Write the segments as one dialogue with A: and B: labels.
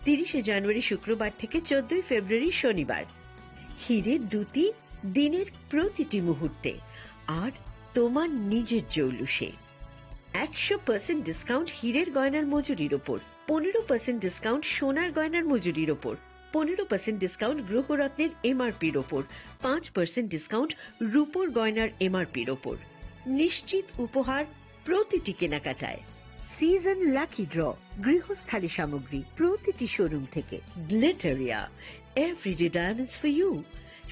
A: 30শে জানুয়ারি শুক্রবার থেকে 14ই ফেব্রুয়ারি শনিবার। হীরের দুটি, দিনের প্রতিটি মুহূর্তে, আর তোমার নিজের জৌলুসে। 100% ডিসকাউন্ট হীরের গয়নার মজুরির ওপর, 15% ডিসকাউন্ট সোনার গয়নার মজুরির ওপর, 15% ডিসকাউন্ট গ্রহরত্নের এমআরপির ওপর, 5% ডিসকাউন্ট রূপোর গয়নার এমআরপির ওপর। নিশ্চিত উপহার প্রতিটি কেনাকাটায়। সিজন লাকি ড্র, গৃহস্থালী সামগ্রী প্রতিটি শোরুম থেকে। Glitteria, everyday diamonds for you.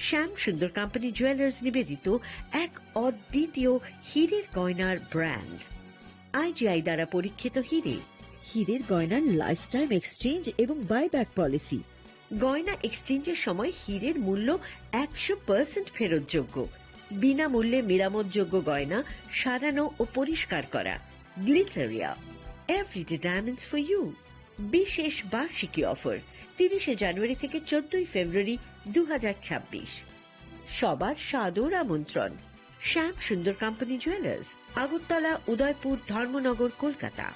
A: Shyam Sundar company jewellers নিবেদিত এক অদ্বিতীয় হীরের গয়নার ব্র্যান্ড। আইজিআই দ্বারা পরীক্ষিত হীরে। হীরের গয়নার লাইফ টাইম এক্সচেঞ্জ এবং বাইব্যাক পলিসি। গয়না এক্সচেঞ্জের সময় হীরের মূল্য 100% ফেরতযোগ্য। বিনামূল্যে মেরামতযোগ্য গয়না সারানো ও পরিষ্কার করা। Glitteria, everyday diamonds for you. বিশেষ বার্ষিকী অফার 30শে জানুয়ারি থেকে 14ই ফেব্রুয়ারি 2026। সবার সাদর আমন্ত্রণ। শ্যাম Sundar company jewellers, Agartala, Udaipur, Dharmanagar, Kolkata.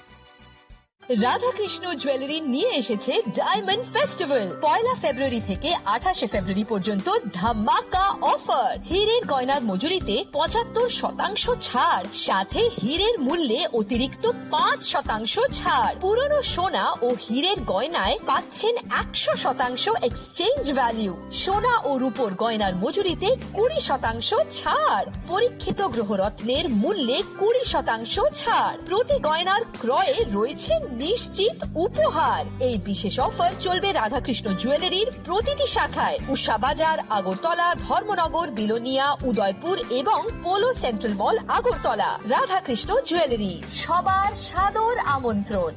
B: Radhakrishna jewellery নিয়ে এসেছে ডায়মন্ড ফেস্টিভ্যাল। 1 ফেব্রুয়ারি থেকে 28 ফেব্রুয়ারি পর্যন্ত ধামাকা অফার। হীরের গয়নার মজুরিতে 75% ছাড়, সাথে হীরের মূল্যে অতিরিক্ত 5% ছাড়। পুরনো সোনা ও হীরের গয়নায় পাচ্ছেন 100% এক্সচেঞ্জ ভ্যালু। সোনা ও রূপোর গয়নার মজুরিতে 20% ছাড়। পরীক্ষিত গ্রহরত্নের মূল্যে 20% ছাড়। প্রতি গয়নার ক্রয়ে রয়েছে নিশ্চিত উপহার। এই বিশেষ অফার চলবে রাধাকৃষ্ণ জুয়েলারির প্রতিটি শাখায়, উষা বাজার, আগরতলা, ধর্মনগর, বিলোনিয়া, উদয়পুর এবং পোলো সেন্ট্রাল মল, আগরতলা। রাধাকৃষ্ণ জুয়েলারি, সবার সাদর আমন্ত্রণ।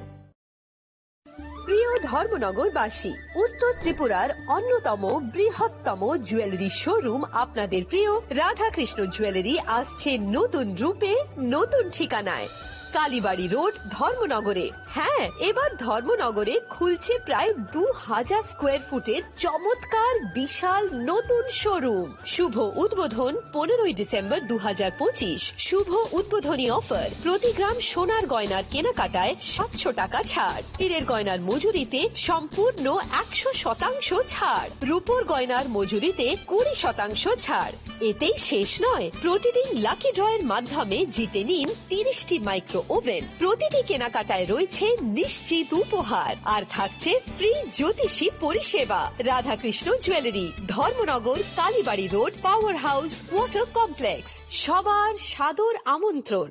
B: প্রিয় ধর্মনগরবাসী, উত্তর ত্রিপুরার অন্যতম বৃহত্তম জুয়েলারি শোরুম আপনাদের প্রিয় রাধাকৃষ্ণ জুয়েলারি আসছে নতুন রূপে, নতুন ঠিকানায়। কালীবাড়ি রোড, ধর্মনগরে। হ্যাঁ, এবার ধর্মনগরে খুলছে প্রায় 2000 স্কোয়ার ফুটের চমৎকার বিশাল নতুন শোরুম। শুভ উদ্বোধন 15ই ডিসেম্বর 2025। শুভ উদ্বোধনী অফার, প্রতি গ্রাম সোনার গয়নার কেনাকাটায় 700 টাকা ছাড়। হীরের গয়নার মজুরিতে সম্পূর্ণ 100% ছাড়। রূপোর গয়নার মজুরিতে 20% ছাড়। এতেই শেষ নয়, প্রতিদিন লাকি ড্রয়ের মাধ্যমে জিতে নিন 30টি মাইক্রো ওভেন। প্রতিটি কেনাকাটায় রয়েছে নিশ্চিত উপহার, আর থাকছে ফ্রি জ্যোতিষী পরিষেবা। Radhakrishna jewellery, Dharmanagar, Kalibari road, power house, water complex. সবার সাদর আমন্ত্রণ।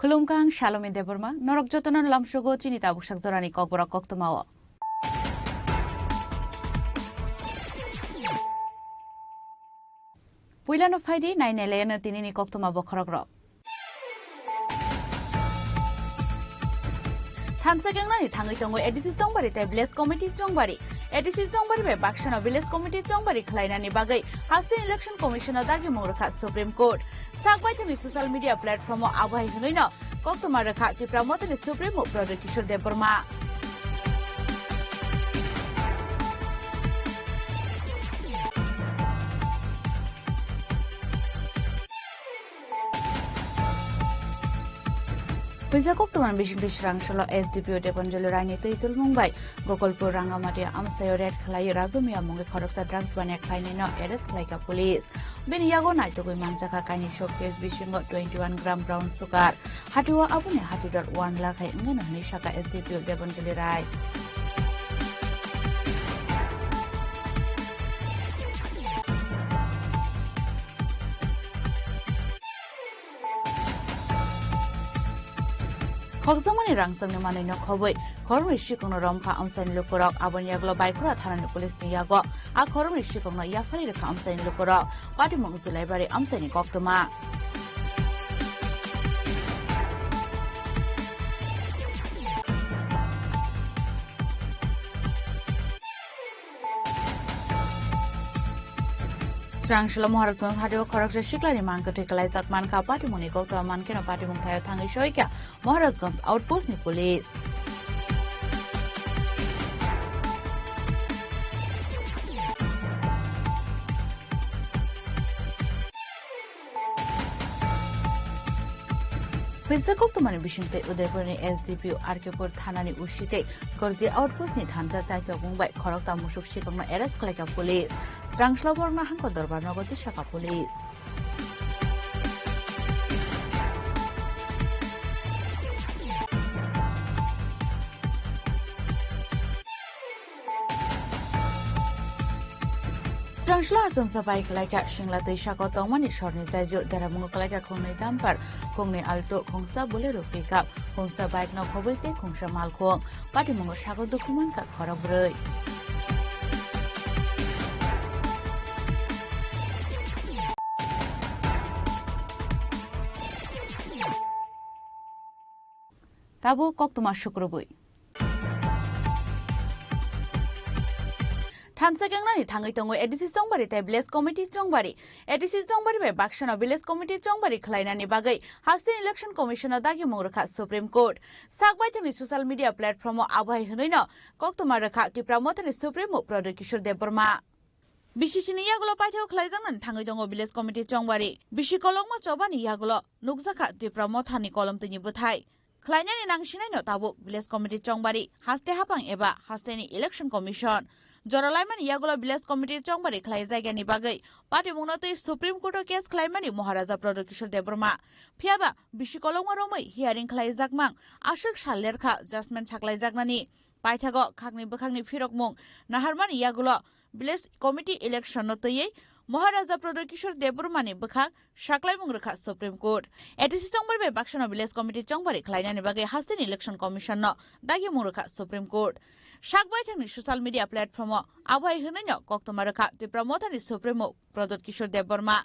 C: Khulumkang Shalom Deborma, Norok Jotonon Lamshogo Chinita Bushak Zorani Kokbora Koktomawa. Puilano Faidi, 9 Elena Tinini Koktoma Bokorogro. Tansaganani Tangitongo, Edisi Songbari, Bless Committee Songbari, Edisi Songbari, Bakshan of Village Committee Songbari, Klainani Bagay, House Election Commissioner Dagimurka, Supreme Court. Sagbaitan social media platform Abai Hunino, Koktomaraka, to promote the Supreme Product Kishore Deborma. Pisa Koktoman Bishing Shrangshala SDPO Deponjolo Rani Tuitul Mumbai, Gokolpur Rangamati Amsayo Red Klai Razumia Munga Koroksa Drugs Banek Kainino arrest like a police. Beniago Naitogu Manchaka Kani showcase Bishingo 21 gram brown sugar. Hatua Abune Hatudar 1 lakh Ngana Nishaka SDPO Deponjolo Rai. Khokjamani rangsangni manai no khoboi khormi shikongno romkha amsaini lukorok abon yaglo baikura thanani police ni yago a khormi shikongno yafari rekha amsaini lukorok pati mong julai bari amsaini koktoma Srangshla Maharajganj Hadio Khoroksa Shiklani Manka Tekalai Zakman Ka Pati Muni Gokta Mankena Pati Mung Thayo Thangi Shoika Maharajganj Outpost ni Police Pinsakok tumani bishinte Udaipurni SDPO Arkepur Thanani Ushite Gorji Outpost ni Thancha Chaito Mumbai Khorokta Mushuk Shikongno arrest kalaika police Srangshla Borna Hangko Darbar Nogoti Shaka police Srangshla Asomsa Baik Laika Shingla Shako Tongmani Shorni Jaiju Daramungo Kalaika Kongnai Dampar Kongnai Alto Kongsa Bolero Pickup Kongsa Bike No Khoboite Kongsa Malkhong Pati Mungo Shako Dokuman Ka Khorabroi Tabo Koktuma Shukrubui Tansagangnani Tangai Tongo EDC Songbari te Village Committee Songbari EDC Songbari be Bakshana Village Committee Songbari Khlainani Bagai Hastin Election Commissioner Dagi Mongrakha Supreme Court Sakbaitani social media platform Abai Hnoino Koktuma Rakha Tipramotani Supreme Product Kishore Deborma Bishishini Yagulo Paithao Khlaijangan Tangai Tongo Village Committee Songbari Bishikolongma Chobani Yagulo Nukzakha Tipramothani Kolom Tini Buthai Khlainani Nangshinai no Tabu Village Committee Songbari Haste Hapang Eba Hasteni Election Commission Joralaiman Yagulo Village Committee Songbari Khlai Jaigani Bagai Pati Mungnotoi Supreme Court case Khlaimani Maharaja Product Kishore Deborma Phiaba Bishikolongma Romoi hearing Khlai Jakmang Ashok Shallerkha Judgment Chaklai Jagnani Paithago Khakni Bakhangni Phirokmung Naharmani Yagulo Village Committee Election Notoi Maharaja Product Kishore Debormani Bakhak Shaklai Mungrakha Supreme Court EDC Songbari be Bakshana Village Committee Songbari Khlainani Bagai Hastin Election Commission no Dagi Mungrakha Supreme Court Shakbaitangni social media platform Abai Hnoino Koktoma Rakha Tipramothani Supreme Product Kishore Deborma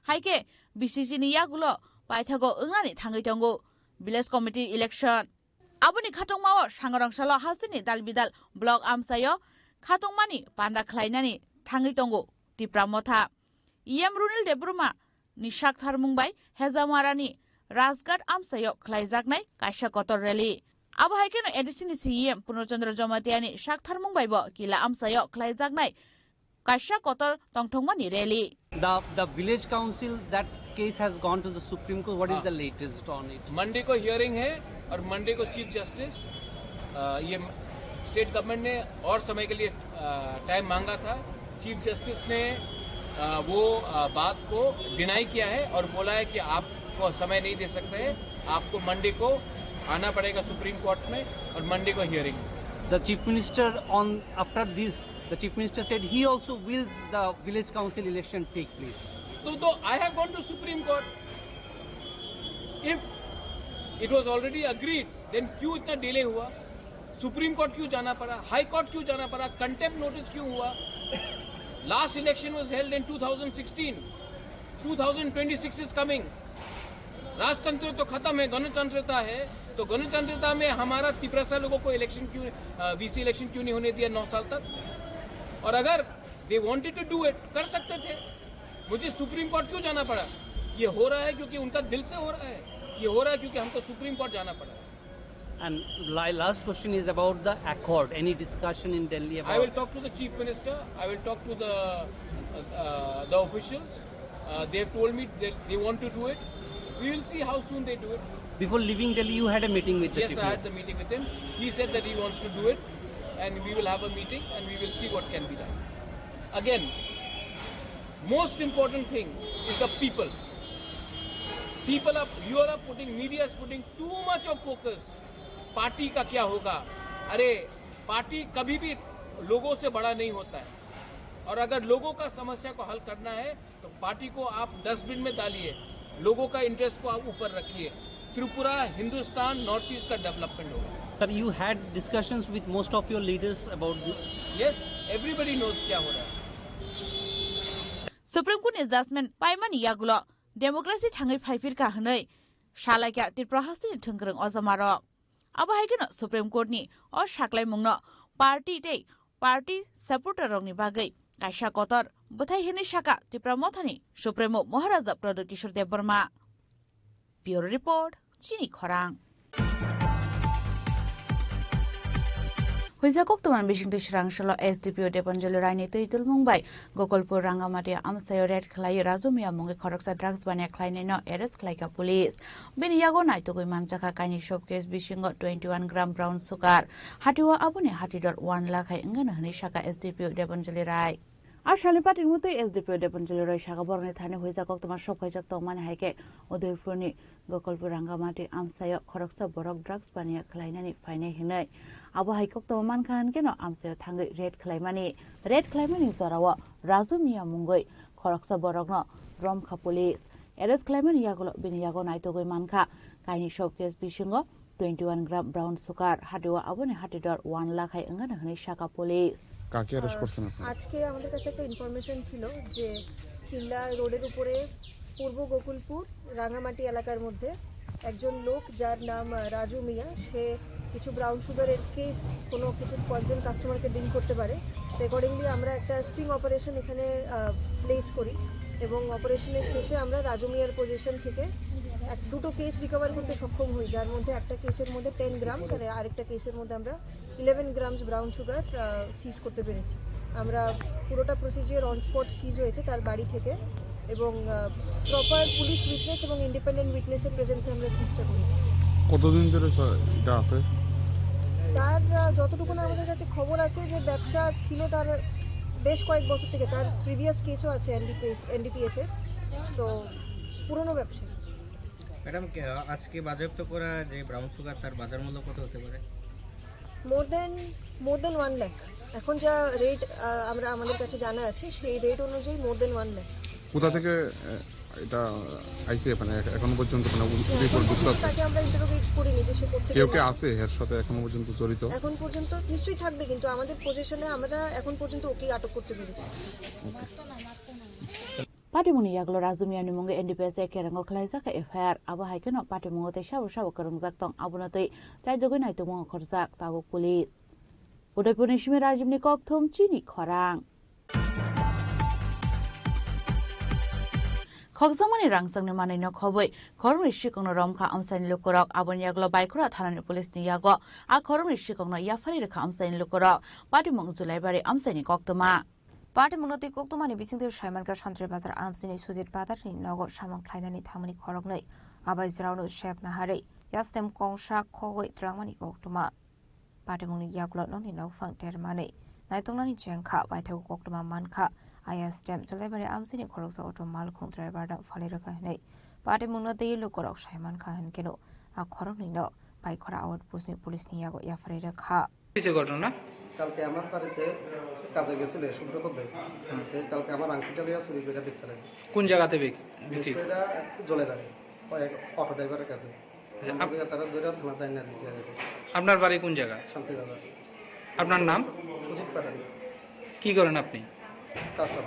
C: Haike BCC ni Yagulo Paithago Ungani Thangai Tongo Village Committee Election Abuni Khatongmao Sangarongsalo Hastini Dalbidal Blog Amsayo Khatongmani Panda Khlainani Thangai Tongo Tipramotha EM Runil Deborma Nishak Tharmungbai Hezamarani Rajghat Amsayo Khlaijaknai Kaisha Kotor Rally Abo haikeno EDC ni CM Purnochandra Jomatiani Shak Tharmungbai bo Kila Amsayo Khlaijaknai Kaisha Kotor Tongthongmani Rally
D: The village council that case has gone to the Supreme Court. What is the latest on it?
E: Monday को hearing है और Monday को chief justice ये state government ने और समय के लिए टाइम मांगा था चीफ जस्टिस ने वो बात को डिनाई किया है और बोला है कि आपको समय नहीं दे सकते हैं आपको मंडे को आना पड़ेगा सुप्रीम कोर्ट में और मंडे को hearing
D: The chief minister after this the chief minister said he also wills the village council election take place.
E: तो I have gone to Supreme Court. If it was already agreed, then क्यों इतना delay हुआ? Supreme court क्यों जाना पड़ा? High court क्यों जाना पड़ा? कंटेम्प्ट नोटिस क्यों हुआ? Last election was held in 2016. 2026 is coming. राजतंत्र तो खत्म है, गणतंत्रता है. तो गणतंत्रता में हमारा तिपरासा लोगों को इलेक्शन क्यों वीसी इलेक्शन क्यों नहीं होने दिया 9 साल तक? और अगर they wanted to do it कर सकते थे. मुझे सुप्रीम कोर्ट क्यों जाना पड़ा? ये हो रहा है क्योंकि उनका दिल से हो रहा है. ये हो रहा है क्योंकि हमको सुप्रीम कोर्ट जाना पड़ा.
D: And last question is about the accord. Any discussion in Delhi about?
E: I will talk to the chief minister. I will talk to the officials. They have told me that they want to do it. We will see how soon they do it.
D: Before leaving Delhi, you had a meeting with the chief minister.
E: Yes, I had the meeting with him. He said that he wants to do it, and we will have a meeting, and we will see what can be done. Again, most important thing is the people. Media is putting too much of focus. Party का क्या होगा? अरे party कभी भी लोगों से बड़ा नहीं होता है और अगर लोगों का समस्या को हल करना है तो पार्टी को आप डस्टबिन में डालिए, लोगों का इंटरेस्ट को आप ऊपर रखिए. त्रिपुरा हिंदुस्तान नॉर्थ ईस्ट का डेवलपमेंट होगा.
D: Sir, you had discussions with most of your leaders about this.
E: Yes, everybody knows क्या हो रहा है.
C: सुप्रीम कोर्ट नि जाजमेन्ट पाइमानि यागुल डेमोक्रेसी थाङै फाइफिरका हनै सालायका त्रिपुरा हास्टिनि थोंगोरों अजमारक आबाहायगोन सुप्रीम कोर्ट नि अ साख्लाय मुंनो पार्टी सपोर्टर रंनि बागै कायसा कतर बथाय हेनै साका त्रिपुरा मथानि supremo Maharaja Pradyot Kishore Deb Barma bureau report चिनि खरां हुइजाकक तमान बिसिंग स्रांसल एसडीपीओ देपनजलु रायनि तैतुल मुंबाई गोकलपुर रांगामाटी आमसायो रेड खलाय राजुमिया मुंगे खरकसा ड्रग्स बानिया खलायनै न एरेस्ट खलायका पुलिस बेनि यागो नायतोगै मानजाखा काइनि शोकेस बिसिंग 21 ग्राम ब्राउन सुगार हाटिवा आबुने हाटिदर 1 लाख इंगन हनै शाखा एसडीपीओ देपनजलु राय आशालि पार्टी मुते एसडीपीओ देपनजलु राय शाखा बरने थाने हुइजाकक तमान सबखायजाक तमान हायके उदयपुरनि गोकलपुर रांगामाटी आमसायो खरकसा बरक ड्रग्स बानिया खलायनानि फायनाय हिनै आबहायकक तमान खानकेन आमसायो थांगै रेड खलायमानि जराव राजु मिया मुंगै खरकसा बरकनो रमखा पुलिस एरेस्ट खलायमानि यागुल बिनि यागो नायतोगै मानखा काइनि शोकेस बिसिंग 21 ग्राम ब्राउन सुगार हाटिवा आबुने हाटिदर 1 लाख इंगन हनै शाखा पुलिस
F: কাকে অ্যারেস্ট করছেন আপনারা?
G: আজকে আমাদের কাছে একটা ইনফরমেশন ছিল যে কিল্লা রোডের উপরে পূর্ব গোকুলপুর রাঙামাটি এলাকার মধ্যে একজন লোক যার নাম রাজু মিয়া সে কিছু ব্রাউন সুগারের কেস কোনো কিছু কয়েকজন কাস্টমারকে ডিল করতে পারে অ্যাকর্ডিংলি আমরা একটা স্টিং অপারেশন এখানে প্লেস করি এবং অপারেশনের শেষে আমরা রাজু মিয়ার পজিশন থেকে দুটো কেস রিকভার করতে সক্ষম হই যার মধ্যে একটা কেসের মধ্যে 10 গ্রাম আর আরেকটা কেসের মধ্যে আমরা 11 গ্রামস ব্রাউন সুগার সিজ করতে পেরেছি আমরা পুরোটা প্রসিজিওর অন স্পট সিজ হয়েছে তার বাড়ি থেকে এবং প্রপার পুলিশ উইটনেস এবং ইন্ডিপেন্ডেন্ট উইটনেসের প্রেজেন্সে আমরা সিজটা করেছি
F: কতদিন ধরে এটা আছে?
G: তার যতটুকু না আমাদের কাছে খবর আছে যে ব্যবসা ছিল তার বেশ কয়েক বছর থেকে তার প্রিভিয়াস কেসও আছে এনডিপিএস এর তো পুরনো ব্যবসা
H: ম্যাডাম আজকে বাজেয়াপ্ত করা যে ব্রাউন সুগার তার বাজার মূল্য কত হতে পারে?
G: মোর দেন 1 লাখ এখন যা রেট আমাদের কাছে জানা আছে সেই রেট অনুযায়ী মোর দেন 1 লাখ
F: কোথা থেকে এটা আইছে মানে এখনো পর্যন্ত কোনো রিপোর্ট বুঝতে আছে
G: তাকে আমরা ইন্টারোগেট করিনি যে সে করতে
F: কেউ কে আছে এর সাথে এখনো পর্যন্ত জড়িত
G: এখন পর্যন্ত নিশ্চয়ই থাকবে কিন্তু আমাদের পজিশনে আমরা এখন পর্যন্ত ওকে আটক করতে পেরেছি
C: पार्टीमुनि यागलो राजुमियानि मुंगे एनडीपीएस केरंगो खलायजाका एफआईआर आबहायकेन पार्टीमुंगो ते साबो करंजाक तं आबुनतै चाइजोगै नायतोमुंगो खरजाक ताबो पुलिस उदयपुरनि सिमे राजीवनि ककथुम चिनि खरां खगजामनि रांसांनि मानैनो खबै खरंनि सिकंनो रमखा आमसानि लुकरक आबुनि यागलो बाइखुरा थानानि पुलिसनि यागो आ खरंनि सिकंनो याफारि रेखा आमसानि लुकरक पार्टीमुंग जुलाइबारि आमसानि ककतमा
I: पार्टी मुंगति कोक्तमानि बिसिंतिर साइमानका सान्त्रि बाजार आमसिनि सुजित बादारनि नगर सामं ख्लायनानि थांमनि खरगनै आबाय जरावनो शेप नाहारै यास्टेम कंसा खगै त्रांमानि कोक्तमा पार्टी मुंगनि यागुला ननि नौफां तेरमानै नायतंनानि जेंखा बायथाव कोक्तमा मानखा आयास्टेम जलाइबारि आमसिनि खरगसा अटो मालखं ड्राइभारदा फालिरका हनै पार्टी मुंगना दैलो करक साइमानखा हनकेनो आ खरगनै न बाइखरा आउट पुलिसनि यागो याफारि रेखा
H: কিসে ঘটনা?
J: কালকে আমার বাড়িতে কাজে গেছিল সুব্রত ভাই কালকে আমার আংটিটা লিয়া চুরি করে বেচতে লাগে
H: কোন জায়গাতে বিক্রি?
J: এটা জলে দাঁড়ে অটো ড্রাইভারের কাছে তারা ধরে থানা তাই না দিচ্ছে
H: আপনার বাড়ি কোন জায়গা?
J: শান্তিবাজার।
H: আপনার নাম?
J: সুজিত পাটারি।
H: কি করেন আপনি?
J: কাজ টাজ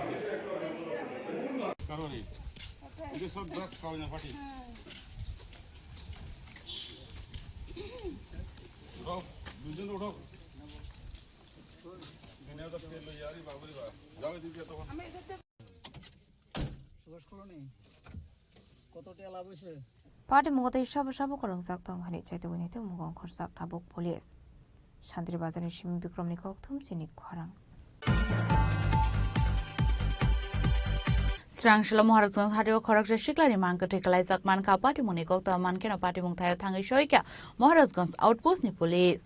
I: पार्टी मुंगते साबो करंजाक तं हनै चाइतोगैनायते मुगं खरजाक थाबुक पुलिस शान्तिरि बाजारनि सिम बिक्रमनि ककथुम चिनि खरां
C: स्रांसल महाराजगंज हाटियाव खरगसा सिक्लानि मानखो थैखलायजाक मानखा पार्टीमुनि ककता मानकेन पार्टीमुं थायो थाङै सयका महाराजगंज आउटपोस्टनि पुलिस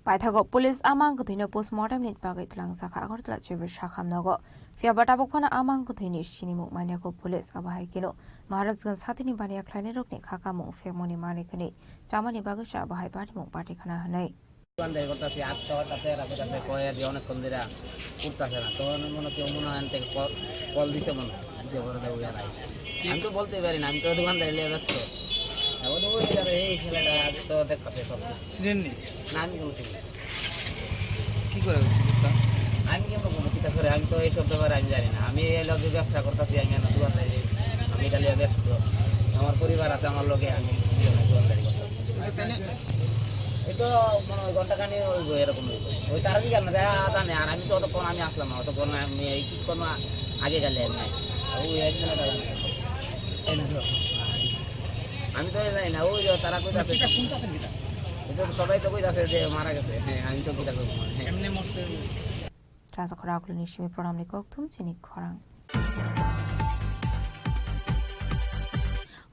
I: पाइथागो पुलिस आमांग गथैनो पोस्टमार्टम नि बागै तलांजाखा आगरतला चेबे शाखामनगो फियाबाटाबक फाना आमांग गथैनि सिनिमु मानियाको पुलिस आबाहायकेनो महाराजगंज हातिनि बानिया ख्लायने रोकनि खाकामु फेमनि मानिकनि चामानि बागैसा आबाहाय पार्टी खाना हनै
H: বান্দাই করতেছি আজকে হঠাৎ রাতে কয়ে দিয়ে অনেকক্ষণ ধরে উঠতেছে না তখন মনে কেউ মনে হয় থেকে কল দিছে মনে যে বড় দেবো আমি তো বলতে পারি না আমি তো দোকানদারি নিয়ে ব্যস্ত এখন ওই যারা এই ছেলেটা আগে তো দেখতে সব
K: চিনেননি?
H: না আমি কোনো চিনি না।
K: কি করে বুঝতা?
H: আমি কেমন কোনো চিন্তা করে আমি তো এইসব ব্যাপারে আমি জানি না। আমি এই লোক ব্যবসা করতেছি, আমি না দোকানদারি, আমি এটা নিয়ে ব্যস্ত। আমার পরিবার আছে, আমার লোকে আমি দোকানদারি করতেছি। এই তো মনে হয় ঘন্টা খানি হইব, এরকম হইব। ওই তারা কি জানে জানে, আর আমি তো অতক্ষণ আমি আসলাম না, অতক্ষণ আমি এই কিছুক্ষণ আগে গেলে আমি নাই। ওই একজনে জানে আমি তো জানি না। ওই তারা কই যাচ্ছে
K: শুনতেছেন কিটা?
H: এটা তো সবাই তো কই যাচ্ছে যে মারা গেছে। হ্যাঁ আমি তো কিটা করবো, হ্যাঁ
K: এমনি মরছে।
I: রাজা খরাগুলো নিশ্চিমি প্রণামনি কক্তুম চিনি খরাং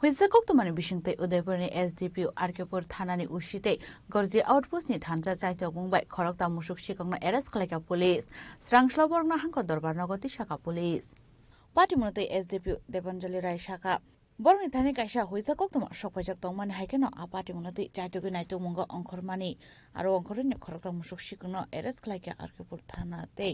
C: Huizakok tumani bishingte Udaipurni SDPO Arkepur thanani ushite gorji outpost ni thanja chaito mumbai khorokta musuk shikongna arrest khlaika police srangshla borgna hangko dorbar nagoti shaka police party monte SDPO Debanjali Rai shaka borgni thani kaisa huizakok tuma sokpajak tongmani haikeno a party monte chaito gi naito munga onkhormani aro onkhorni khorokta musuk shikongna arrest khlaika Arkepur thanate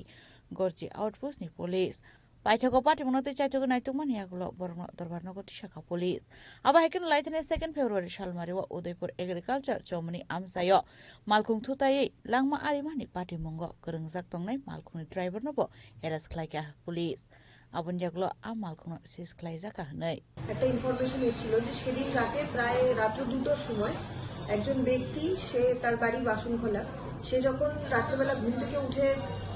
C: gorji outpost ni police Paithako party monote chaito naitungman yagulo borno dorbarnogoti shaka police aba hekin laitene 2 February salmariwa Udaipur agriculture chomani amsayo malkhung thutai langma arimani party mongo krengjak tongnai malkhungni driver nobo heras khlaika police abun yagulo a malkhung sis khlaijaka hnai
G: একটা information এসেছিল যে সেদিন রাতে প্রায় রাত্র 2টার সময় একজন ব্যক্তি সে তার বাড়ি বাসনখোলা সে যখন রাত্রিবেলা ঘুম থেকে উঠে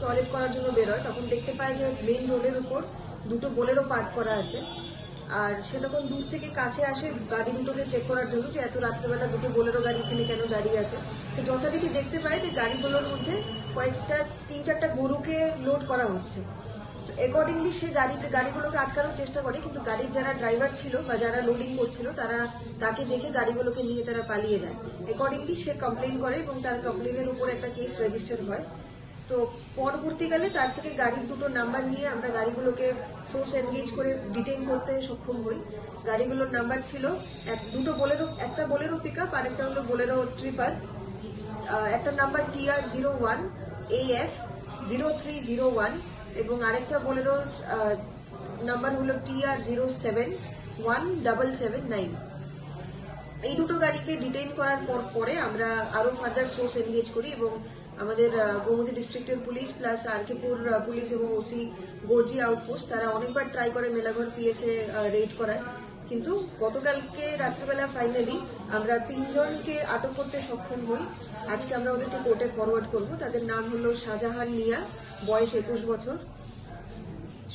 G: টয়লেট করার জন্য বেরোয় তখন দেখতে পায় যে মেইন রোডের উপর দুটো বোলেরো পার্ক করা আছে আর সে তখন দূর থেকে কাছে আসে গাড়ি দুটোকে চেক করার জন্য যে এত রাত্রিবেলা দুটো বোলেরো গাড়ি এখানে কেন দাঁড়িয়ে আছে তো যথারীতি দেখতে পায় যে গাড়িগুলোর মধ্যে কয়েকটা 3-4টা গরুকে লোড করা হচ্ছে অ্যাকর্ডিংলি সে গাড়িগুলোকে আটকানোর চেষ্টা করে কিন্তু গাড়ির যারা ড্রাইভার ছিল বা যারা লোডিং করছিল তারা তাকে দেখে গাড়িগুলোকে নিয়ে তারা পালিয়ে যায় অ্যাকর্ডিংলি সে কমপ্লেন করে এবং তার কমপ্লেনের উপর একটা কেস রেজিস্টার হয় তো পরবর্তীকালে তার থেকে গাড়ির দুটো নাম্বার নিয়ে আমরা গাড়িগুলোকে সোর্স এনগেজ করে ডিটেইন করতে সক্ষম হই গাড়িগুলোর নাম্বার ছিল একটা বোলেরো পিকআপ আর একটা হলো বোলেরো ট্রিপার একটা নাম্বার TR01 AF 0301 এবং আরেকটা বোলেরো নাম্বার হলো TR07 1779 এই দুটো গাড়িকে ডিটেইন করার পরে আমরা আরো ফার্দার সোর্স এনগেজ করি এবং আমাদের গোমতী ডিস্ট্রিক্টের পুলিশ প্লাস আরকেপুর পুলিশ এবং ওসি গোজি আউটপোস্ট তারা অনেকবার ট্রাই করে মেলাঘর পিএসএ রেড করার কিন্তু গতকালকে রাত্রিবেলা ফাইনালি আমরা 3 জনকে আটক করতে সক্ষম হই আজকে আমরা ওদেরকে কোর্টে ফরওয়ার্ড করব তাদের নাম হলো শাহজাহান মিয়া বয়স 21 বছর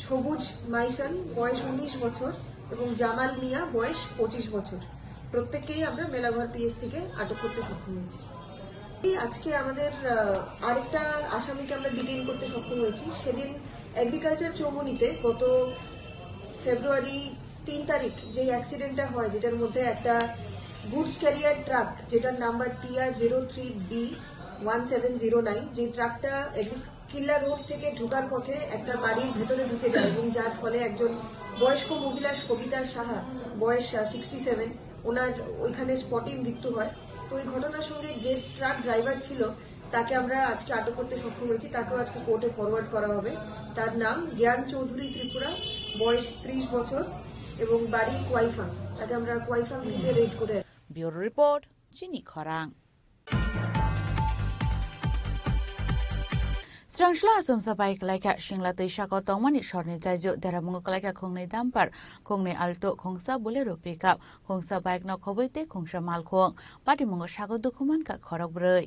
G: সবুজ মাইসান বয়স 19 বছর এবং জামাল মিয়া বয়স 25 বছর প্রত্যেককেই আমরা মেলাঘর পিএস থেকে আটক করতে সক্ষম হয়েছি আজকে আমাদের আরেকটা আসামিকে আমরা ডিটেইন করতে সক্ষম হয়েছি সেদিন এগ্রিকালচার চৌমুনিতে গত ফেব্রুয়ারি 3 তারিখ যে অ্যাক্সিডেন্টটা হয় যেটার মধ্যে একটা গুডস ক্যারিয়ার ট্রাক যেটার নাম্বার TR03B 1709 যে ট্রাকটা কিল্লা রোড থেকে ঢোকার পথে একটা বাড়ির ভেতরে ঢুকে যায় এবং যার ফলে একজন বয়স্ক মহিলা সবিতা সাহা বয়স 67 ওনার ওইখানে স্পটেই মৃত্যু হয় তো এই ঘটনার সঙ্গে যে ট্রাক ড্রাইভার ছিল তাকে আমরা আজকে আটক করতে সক্ষম হয়েছি তাকেও আজকে কোর্টে ফরওয়ার্ড করা হবে তার নাম জ্ঞান চৌধুরী ত্রিপুরা বয়স 30 বছর এবং বাড়ি কোয়াইফাং তাকে আমরা কোয়াইফাং থেকে রেড করে
C: ব্যুরো রিপোর্ট চিনি খরাং Srangshla asumsa baik laika shingla teisha ko tongmani shorni jaijo deramungo laika khongnei dampar khongnei alto khongsa bolero pickup khongsa bike no khoboite khongsa malkhong patimungo sago dokuman ka khorok broi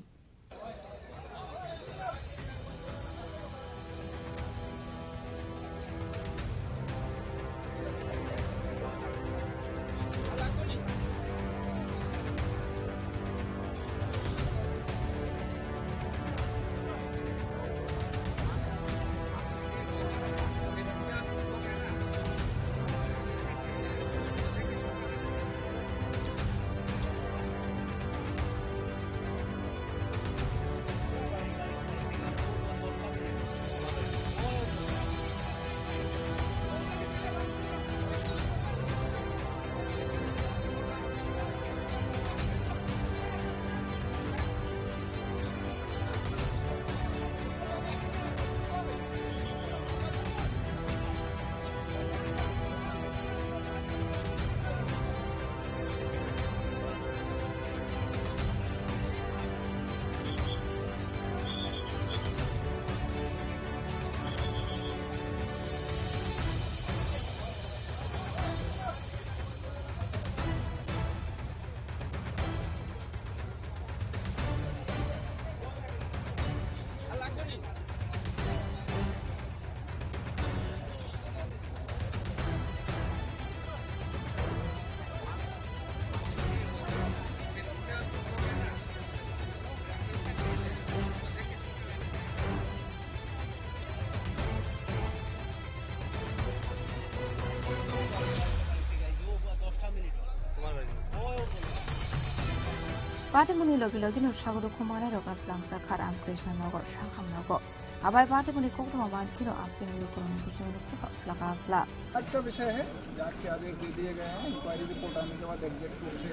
I: পাটিমুনি লগে লগে স্বাগত Kumar rocker ফ্লাংসা খারাম Krishnanagar শাখামনগর আবাই পাটিমুনি कोकतमा मानकिनो आपसे निरूपण विषय में फ्लका फ्ला
L: आज का विषय है जांच के आदेश दे दिए गए हैं। इंक्वायरी रिपोर्ट आने के बाद एग्जैक्ट रूप से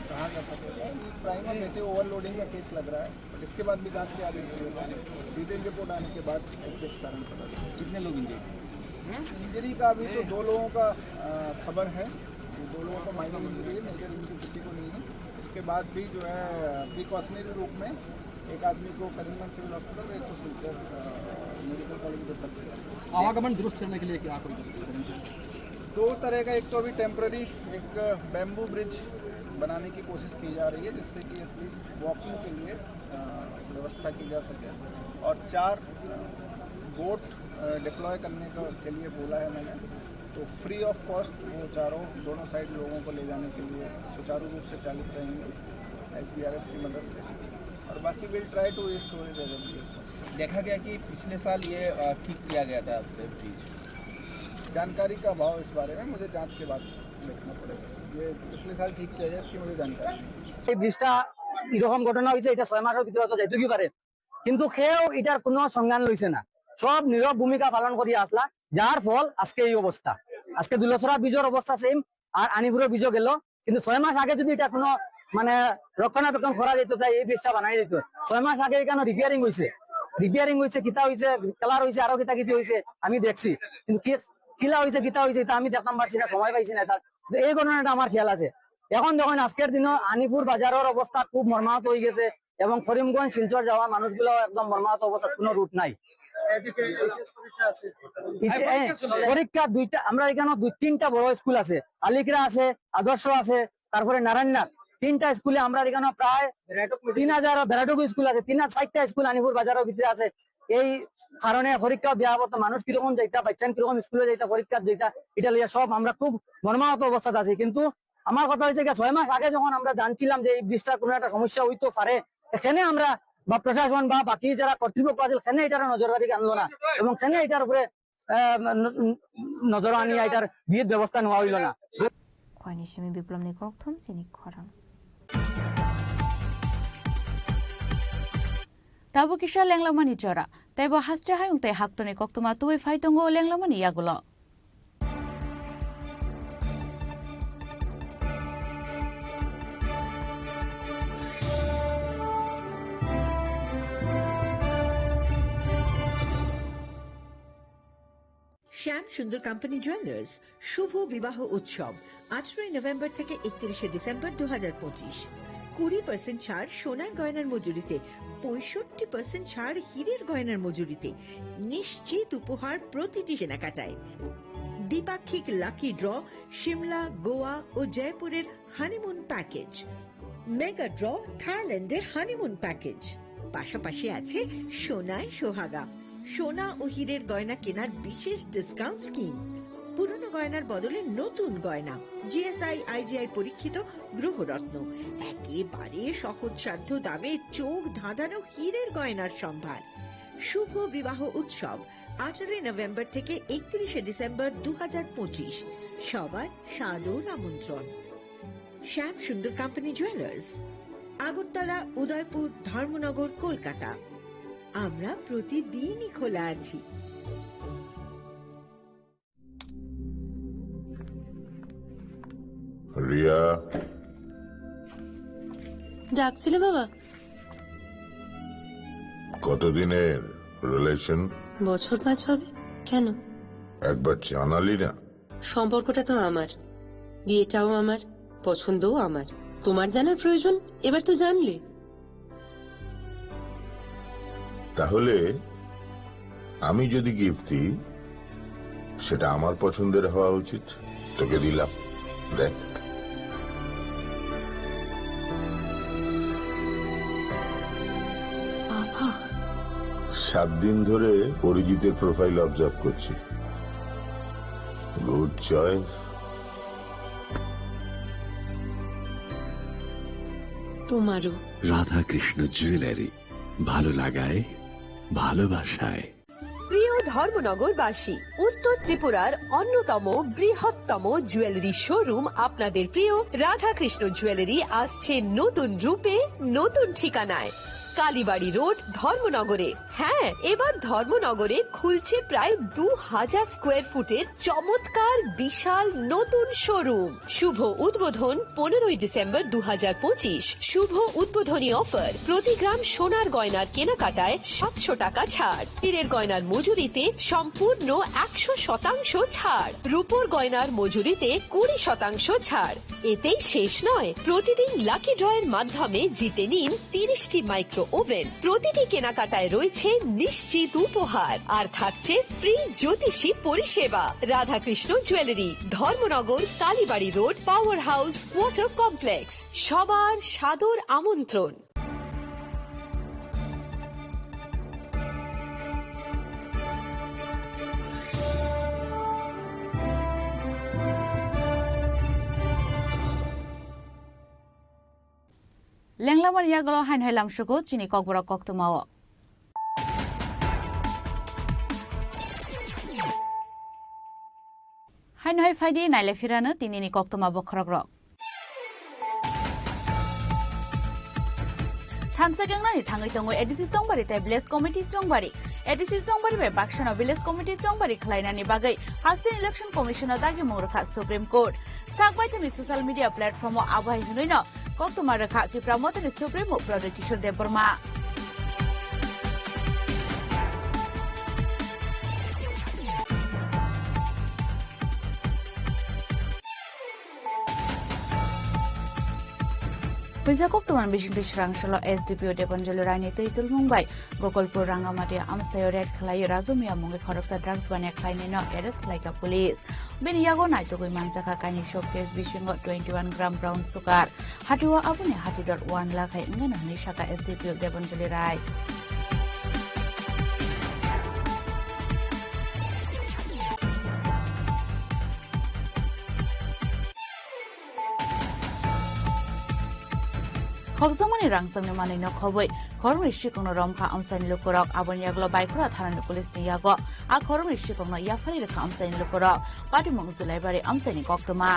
L: कहा जा सकेगा। प्राइमर में से ओवरलोडिंग का केस लग रहा है, बट इसके बाद भी जांच के आदेश दिए गए हैं। डिटेल रिपोर्ट आने के बाद एग्जैक्ट कारण पता चलेगा। कितने लोग इंजरी का अभी तो 2 लोगों का खबर है। 2 लोगों को माइनर इंजरी है, मेजर इंजरी किसी को नहीं है। इसके बाद भी जो है प्रिकॉशनरी रूप में एक आदमी को करीमगंज सिविल हॉस्पिटल, एक को सिलचर मेडिकल कॉलेज में भर्ती किया।
J: आवागमन दुरुस्त करने के लिए क्या कोई
L: 2 तरह का, एक तो अभी टेम्पररी एक बैम्बू ब्रिज बनाने की कोशिश की जा रही है, जिससे कि एटलीस्ट वॉकिंग के लिए व्यवस्था की जा सके, और 4 बोट डिप्लॉय करने के लिए बोला है मैंने। तो फ्री ऑफ कॉस्ट वो चारों दोनों साइड लोगों को ले जाने के लिए सुचारू रूप से चालित रहेंगे SDRF की मदद से, और बाकी will try to restore it as early as possible.
M: देखा गया कि पिछले साल ये ठीक किया गया था ब्रिज।
L: जानकारी का अभाव इस बारे में, मुझे जांच के बाद देखना पड़ेगा। ये पिछले साल ठीक किया जाए, इसकी मुझे जानकारी नहीं।
N: এই ব্রিজটা এরকম ঘটনা হয়েছে, এটা 6 মাসের ভিতরে তো যাইতে কি পারে, কিন্তু সেও এটার কোনো সংজ্ঞান লইছে না। সব নীরব ভূমিকা পালন করি আসলা, যার ফল আজকে এই অবস্থা। আজকে দুলছড়া ব্রিজের অবস্থা সেম, আর আনিপুরের ব্রিজও গেল, কিন্তু 6 মাস আগে যদি এটা কোনো মানে রক্ষণাবেক্ষণ করা যেত, তাই এই ব্রিজটা বানাই যেত। 6 মাস আগে এখানে রিপেয়ারিং হয়েছে, কিতা হয়েছে, কালার হয়েছে, আরো কিতা কিতি হয়েছে আমি দেখছি, কিন্তু কিলা হয়েছে কিতা হয়েছে তা আমি দেখতাম পারছি না, সময় পাইছি না। তার এই ঘটনাটা আমার খেয়াল আছে। এখন যখন আজকের দিনে আনিপুর বাজারের অবস্থা খুব মর্মাহত হয়ে গেছে, এবং করিমগঞ্জ শিলচর যাওয়া মানুষগুলো একদম মর্মাহত অবস্থা, কোনো রুট নাই। পরীক্ষা 2টা, আমরা এখানে 2-3টা বড় স্কুল আছে, আলিকরা আছে, আদর্শ আছে, তারপরে নারায়ণনাথ, 3টা স্কুলে আমরা এখানে প্রায় 3000 বেড়াটুকু স্কুল আছে, 4টা স্কুল আনিপুর বাজারের ভিতরে আছে। এই কারণে পরীক্ষা ব্যাহত, মানুষ কিরকম যাইতা, বাচ্চান কিরকম স্কুলে যাইতা, পরীক্ষা যাইতা, এটা লিয়ে সব আমরা খুব মর্মাহত অবস্থাতে আছি। কিন্তু আমার কথা হয়েছে 6 মাস আগে যখন আমরা জানছিলাম যে এই ব্রিজটার কোনো একটা সমস্যা হইতে পারে, এখানে আমরা বা প্রশাসন বা বাকি যারা কর্তৃপক্ষ আছে সেখানে এটার নজরদারি আনলো না, এবং সেখানে এটার উপরে নজর আনিয়ে এটার বিহিত ব্যবস্থা নেওয়া হইল না।
I: খয়নিসেমি বিপ্লব নি ককথম চিনি খরাং
C: Tabu kisha lenglamani jora, taibo hastre hayung te haktone koktuma tuwe faitongo lenglamani yagulo.
A: শ্যাম সুন্দর কোম্পানি জুয়েলার্স শুভ বিবাহ উৎসব 18 নভেম্বর থেকে 31 ডিসেম্বর 2025। 20% ছাড় সোনার গয়নার মজুরিতে, 65% ছাড় হীরের গয়নার মজুরিতে, নিশ্চিত উপহার প্রতিটি কেনাকাটায়। দ্বিপাক্ষিক লাকি ড্র, শিমলা, গোয়া ও জয়পুরের হানিমুন প্যাকেজ, মেগা ড্র থাইল্যান্ডে হানিমুন প্যাকেজ, পাশাপাশি আছে সোনায় সোহাগা, সোনা ও হীরের গয়না কেনার বিশেষ ডিসকাউন্ট স্কিম, পুরনো গয়নার বদলে নতুন গয়না, GSI IGI পরীক্ষিত গ্রহরত্ন, একেবারে সহজসাধ্য দামে চোখ ধাঁধানো হীরের গয়নার সম্ভার। শুভ বিবাহ উৎসব 18 নভেম্বর থেকে 31 ডিসেম্বর 2025। সবার সাদর আমন্ত্রণ। শ্যাম সুন্দর কোম্পানি জুয়েলার্স, আগরতলা, উদয়পুর, ধর্মনগর, কলকাতা। আমরা প্রতিদিনই খোলা আছি।
O: রিয়া,
P: ডাকছিলে বাবা?
O: কতদিনের রিলেশন?
P: বছর 5 হবে। কেন?
O: একবার জানালি না?
P: সম্পর্কটা তো আমার, বিয়েটাও আমার, পছন্দও আমার। তোমার জানার প্রয়োজন এবার তো জানলে।
O: তাহলে আমি যদি গিফট দিই সেটা আমার পছন্দের হওয়া উচিত। তোকে দিলাম, দেখ।
P: বাবা,
O: 7 দিন ধরে অরিজিতের প্রোফাইল অবজার্ভ করছি। Good choice.
P: তোমারও।
Q: রাধাকৃষ্ণ জুয়েলারি, ভালো লাগায় ভালোবাসায়।
B: প্রিয় ধর্মনগরবাসী, উত্তর ত্রিপুরার অন্যতম বৃহত্তম জুয়েলারি শোরুম আপনাদের প্রিয় রাধাকৃষ্ণ জুয়েলারি আসছে নতুন রূপে, নতুন ঠিকানায়। কালীবাড়ি রোড, ধর্মনগরে। হ্যাঁ, এবার ধর্মনগরে খুলছে প্রায় 2000 স্কোয়ার ফুটের চমৎকার বিশাল নতুন শোরুম। শুভ উদ্বোধন 15ই ডিসেম্বর 2025। শুভ উদ্বোধনী অফার, প্রতি গ্রাম সোনার গয়নার কেনাকাটায় 700 টাকা ছাড়, হীরের গয়নার মজুরিতে সম্পূর্ণ 100% ছাড়, রূপোর গয়নার মজুরিতে 20% ছাড়। এতেই শেষ নয়, প্রতিদিন লাকি ড্রয়ের মাধ্যমে জিতে নিন 30টি মাইক্রো ওভেন। প্রতিটি কেনাকাটায় রয়েছে নিশ্চিত উপহার, আর থাকছে ফ্রি জ্যোতিষী পরিষেবা। Radhakrishna jewellery, Dharmanagar, Kalibari road, power house, water complex. সবার সাদর আমন্ত্রণ।
C: লেংলামার ইয়াগল হাইন হাইলাম সুগু চিনি ককবরা কক্তমাও হাইন হাই ফাইদি নাইলে ফিরানো তিনিনি কক্তমা বখরগ্রক थानसागंनानि थाङै दङो एडिसि चंबारि ताइ विलेज कमिटि चंबारि एडिसि चंबारि बे बाक्सानो विलेज कमिटि चंबारि खलायनानि बागै हास्टेन इलेक्शन कमिशनार दागि मुरखा सुप्रीम कोर्ट सागबाइतनि सोशल मीडिया प्लेटफर्म आबहाय हुनैनो कक्तमा रखा त्रिपुरा मतनि supreme Pradeep Kishore Debbarma Pinjakok tuman bising tisrang solo SDPO Deponjalo Rainito Itul Mumbai Gokolpur Rangamati Amsayo Red Khlai Razumia Mungi Khoroksa drugs banek khlaini no arrest khlaika police Bini yago naito goi manjaka kani showcase bisingo 21 gram brown sugar Hatua abune hati.1 lakh hai ngana ni shaka SDPO Deponjalo Rai Khokjamani rangsangni manino khoboi khormi shikongno romkha amsani lukorok aboni yaglo baikura thanani police ni yago a khormi shikongno yafari rekha amsani lukorok patimong julai bari amsani koktoma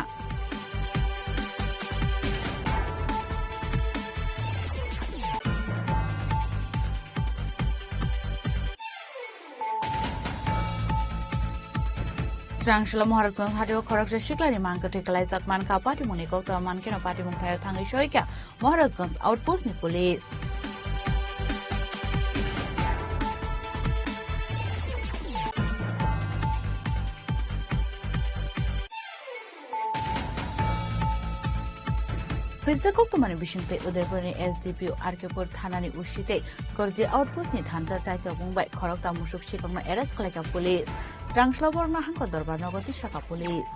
C: Strangshla Maharajganj Hatio Khoroksa Shiklari Manka Tikalai Zakman Ka Patimoni Kokta Mankino Patimong Thayo Thangai Shoika Maharajganj Outpost ni Police Pinjakok tumani bishingte Udaipurni SDPO Arkepur Thanani Ushite Gorji Outpost ni Thancha Chaito Mumbai Khorokta Musuk Shikongno arrest khlaika police Strangshla Borna Hangko Dorbar Nogoti Shaka police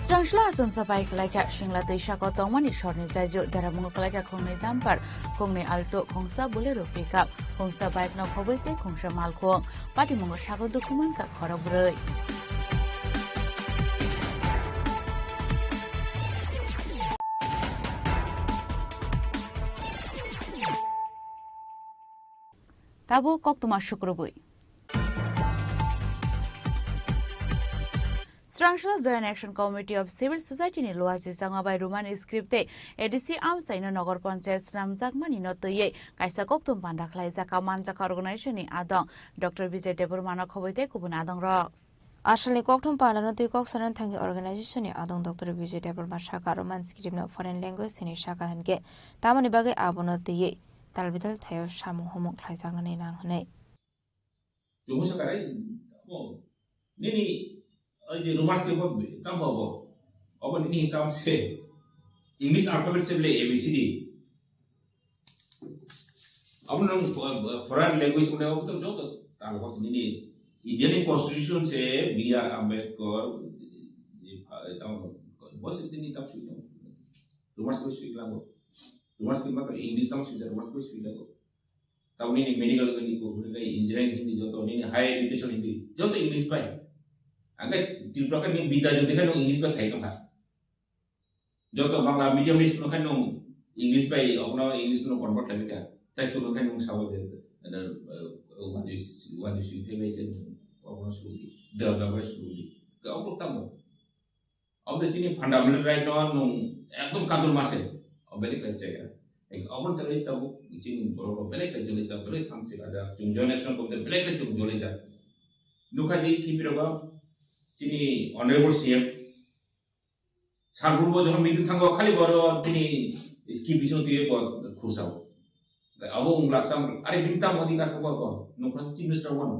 C: Strangshla Asumsa Bai Khlaika Shingla Teisha Ko Tongmani Shorni Jaijo Daramungo Khlaika Khongnei Dampar Khongnei Alto Khongsa Bolero Pickup Khongsa Bike no Khoboite Khongsa Malkhong Patimungo Shago Dokuman Ka Khorobroi Tabo Koktuma Shukrubui Strangshla Joint Action Committee of Civil Society ni Luasi Sangabai Ruman Scripte ADC Amsaino Nogor Panchayat Ramjakmani Notoye Kaisa Koktum Pandaklai Jaka Manjaka Organization ni Adong Dr. Vijay Debormana Khoboite Kubun Adong Ro
I: Ashali Koktum Panano Tui Koksaran Thangi Organization ni Adong Dr. Vijay Deborma Shaka Roman Script no Foreign Language ni Shaka Hange Tamani Bagai Abono Tiye Talbidal Thayo Shamu Homok Klaisanani Nanghane
Q: Jumu Sakarai Nini जे रुमास के बहुत तब हो अब नहीं तब से English alphabet से ले एबीसीडी अब ना फॉरेन लैंग्वेज में हो तो जो ताल बहुत नहीं इंडियन कॉन्स्टिट्यूशन से बी आर अम्बेडकर तब बहुत से नहीं तब सुन रुमास को स्पीक लागो रुमास के मतलब इंग्लिश तब सुन रुमास को स्पीक लागो तब नहीं मेडिकल के लिए को इंजीनियरिंग हिंदी जो तो नहीं हाई एजुकेशन हिंदी जो तो इंग्लिश पाए angkai Tripura kan ni bida jadi kan English ba thai kam ha joto bangla medium school kan nong English by ogno English no convert lagi ka tai student kan nong sawo de ada wajib sih bai sen ogno suli da ba suli ka ogno tamo अब तो चीनी fundamental right no एकदम कांदुल मासे अब बेले कर चेगा एक अपन तले तब चीनी बरोबर बेले कर जोले जा बेले काम से आजा जुम जॉन एक्शन को बेले कर जुम जोले जा लुका जी थी बिरोगा चीनी ऑनरेबल सीएम सारगुरबो जखन मीटिंग थांगो खाली बरो चीनी इसकी बिसो दिए को खुसाव अब उंगला तम अरे बिनता मोदी का तो को नो प्लस चीफ मिनिस्टर वन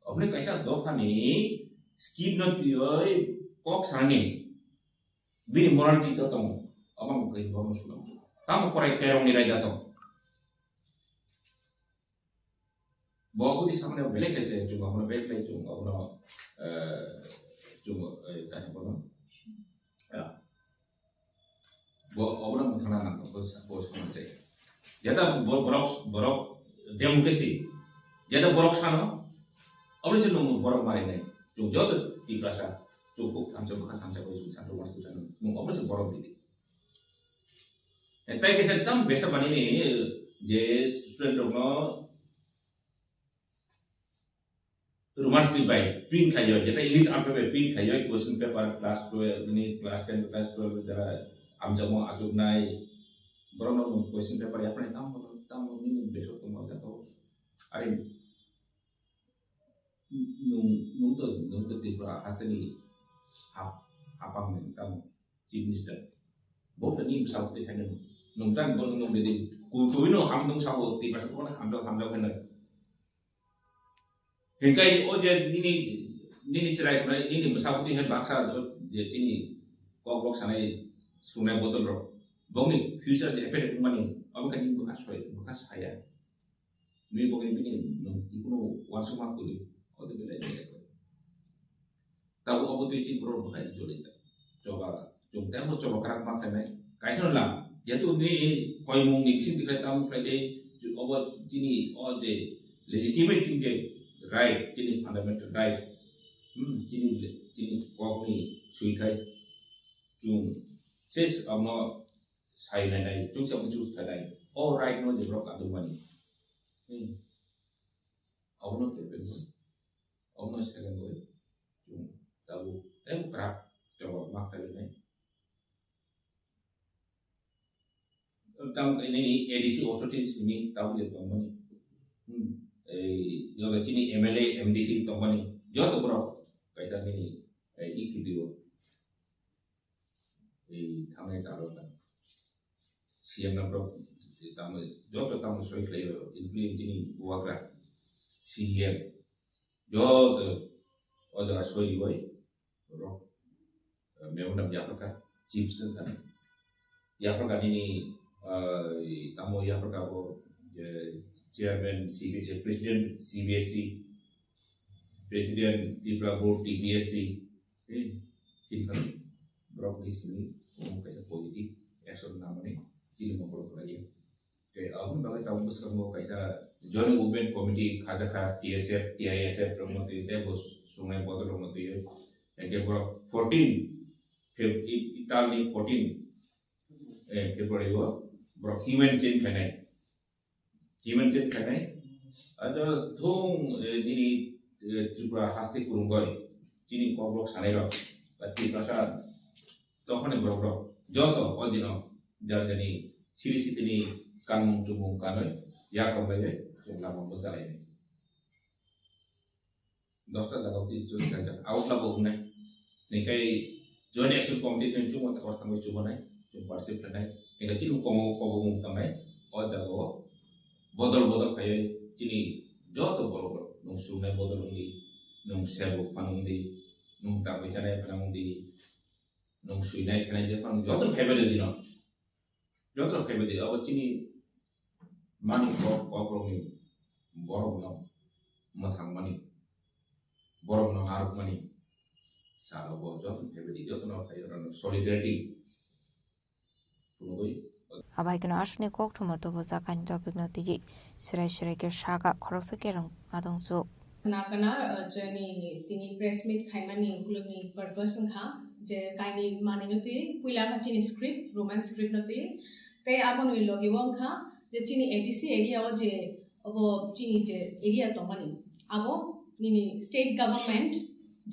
Q: अपने कैसा दो फानी स्कीम न दियो कॉक सानी bini morality to tong amang kai bomo sulam tam korai kerong ni rai datong bogo di samne belek lece cuma kono belek lece cuma kono cuma tanya kono ya bo obra muthana na to bos kono cek jada borok democracy jada borok sano obra se no borok mari nai cuma jod di prasa cukup tamca ko satu wastu tan mo apa se borok didi entai ke setam besa bani ni je student no rumah stri bai print khayo jeta english ampe print khayo question paper class 12 ni class 10 class 12 jara amjamo asuk nai borono question paper ya apne tam ni beso to mo ta to are nung to tipra hastani apa mentam chief minister बहुत नहीं south है ना नोंटान बोल नों बेदि कुई no हम दं साउ ति पास को ना हम दं है ना हिंकाई ओ जे निनी चराई को निनी साउथ है बाक्सा जे चिनी कॉक बॉक्स आने सुने बोतल रो बोंनि फ्यूचर जे एफेक्ट मनी अब कनि बुका साया नि बोगनि बिनि इकुनो वासु मा कुली ओ दे बेले tahu apa tu cip bro bukan joli coba coba kerak makan naik kaisa lah jatuh ni koi mung ni sih tidak tahu pada apa jini je legitimate je right jini fundamental right jini kau ni suikai jung ses amno sai nai jung siapa jus kadai all right no je bro kadu mani awno kepen awno sekarang gue jung tahu kerak coba makan ini tentang ini edisi otoritas ini tahu dia teman juga sini MLA MDC teman jauh tu bro kaisa ini iki video kami taruh kan siapa bro tamu jauh tu tamu soal player influence ini buat kan CM jauh tu orang soal boy bro memang nak diapakan chips tu kan diapakan ini tamu yang perkara chairman presiden CBSC presiden Tripura board TBSC tinggal berapa di sini mau kaisa positif action namanya cili mau kalau lagi kayak aku bagai tahu besar mau kaisa join movement committee khajaka TSF TISF promote itu bos sungai botol promote itu yang berapa 14 Italy 14 February वो बड़ा human chain खाने ada thong ini Tripura haste kurungoi cini koblok sanero tapi prasa tohone bro joto odino jani siri sitini kanung tumung kanoi ya kombai jumlah membesar ini 10টা জায়গা তে চলে যায় out লাভ উনে নিকাই joint action committee চুমো তা কথা মই চুমো নাই চুম পারসেপ্ট নাই নিকাই চিনু কমো কবো তামাই ও জাগো বদল খাই চিনি যত বড় বড় নং সুনে বদল উনি nung sebu panundi nung tapai cara panundi nung suinai kena je pan jodoh hebel dino jodoh hebel di awal cini mani kopromi borong no mathang mani borong no haruk mani salah bo jodoh hebel di jodoh no kayak orang solidarity punoi
I: abai kena asni kok thumar to boza kan topik na tigi sirai ke shaga khoroksa kerang adong su
R: नाकना जनी तिनी press meet खाइमानी उगलनि purpose खा जे काइनि मानिनति पुइला मा चिनि script romance script नति ते आबोनि लगिवं खा जे चिनि ADC area ओ जे अब चिनि जे area तमानि आबो निनि स्टेट गवर्नमेंट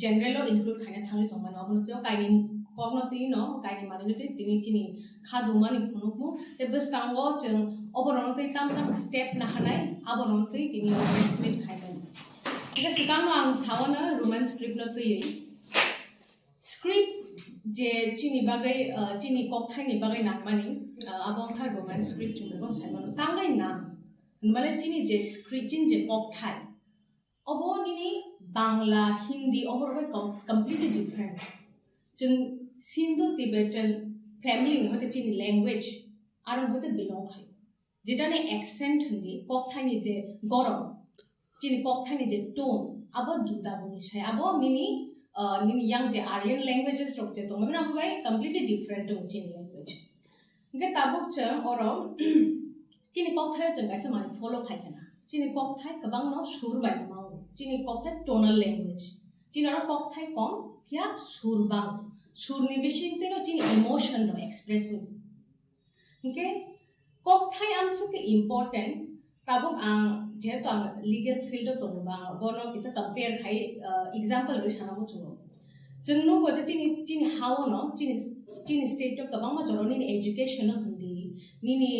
R: जनरल ओ इंक्लूड खाइना थांगि तमानि अबनति काइनि कग्नति न काइनि मानिनति तिनि चिनि खादुमानि खुनुकमु ते बस्तांगो जों अबरनति ताम स्टेप नाहानाय आबरनति तिनि प्रेस मीट खाइमानि सिगां आं सावनो रोमांस स्क्रिप्ट नति स्क्रिप्ट जे चिनि बागै चिनि कक्थाइनि बागै नागमानि आबंखा रोमांस स्क्रिप्ट जों साइमन तांगाय ना माने चिनि जे स्क्रिप्ट चिनि जे कक्थाइ अबो निनि बांला हिंदी अबरबाय कम्प्लीटली डिफरेंट जों सिंधु तिबेटन फैमिली होते चिनि लैंग्वेज आरो होते बिलोंग खाय जेटानि एक्सेंट हिंदी कक्थाइनि जे गरम चिनि कक्थाइनि जे टोन आबो जुदा बुनिसाय आबो निनि yang je Aryan languages rok je to mana bai completely different to Chin language nge tabuk chang oro Chin kok thai chang kaisa mani follow khai kana Chin kok thai kabang no sur bai ma Chin kok thai tonal language Chin oro kok thai kom ya sur bang sur ni bishin te no Chin emotion no expressing nge kok thai am se important tabuk ang जेहेतु आं legal field तो बा बोनो किसा compare खाई example रे सानाबो चुनो जोंनो गजे चिनि हाव न चिनि स्टेट तो कबां मा जरो नि एजुकेशन हुंदी निनि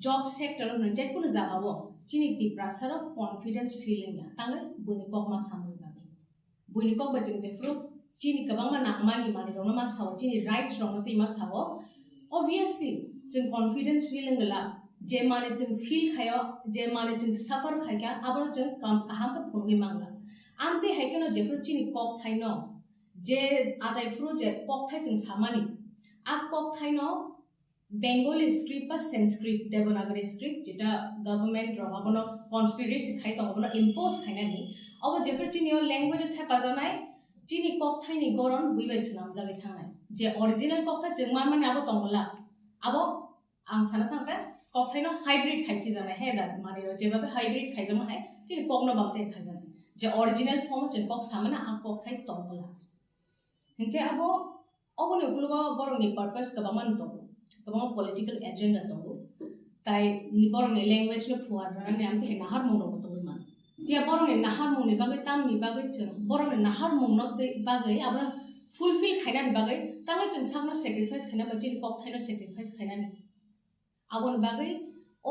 R: जॉब सेक्टर न जेकुनो जागावो चिनि दिप्रासार कॉन्फिडेंस फीलिंग या तांगे बुनि कक मा सामु बाबे बुनि कक बजों जेफ्रो चिनि कबां मा नागमानि मानि रनो मा साव चिनि राइट्स रनो ति मा साव ऑब्वियसली जों कॉन्फिडेंस फीलिंग ला जे माने जों फील खायो जे माने जों सफर खायका आबो जों काम को फुंगि मांगला आमते हायकनो जेफ्रो चिनि कक थाइनो जे आजायफ्रो जे कक थाइ जों सामानि आ कक थाइनो बेंगली स्क्रिप्ट बा संस्कृत देवनागरी स्क्रिप्ट जेटा गवर्नमेंट रबाबनो कॉन्स्पिरेसी खाइ तबनो इम्पोज खाइनानि अब जेफ्रो चिनि लैंग्वेज थाइ पाजानाय चिनि कक थाइनि गरन बुइबायस नाम जाबाय थांनाय जे ओरिजिनल कक थाइ जों माने आबो तंगला आबो आं साना थांगा कक्थाइनो हाइब्रिड खाइथि जानाय है दा माने जेबाबे हाइब्रिड खाइजमा है चिनि ककनो बांते खाइजानाय जे ओरिजिनल फॉर्म जे कक सामना आ कक्थाइ तंगला हिंके आबो अबनो गुलगो बरंनि पर्पस कबामान तो कबाम पॉलिटिकल एजेंडा तो ताइ नि बरंनि लैंग्वेज नो फुआर राने आमते हे नाहार मोनो तो मान या बरंनि नाहार मोनि बागै तामनि बागै जों बरंनि नाहार मोनो बागै आबो फुलफिल खाइनानि बागै तांगे जों सामना सैक्रिफाइस खाइना बा चिनि कक्थाइनो सैक्रिफाइस खाइनानि आवन बागै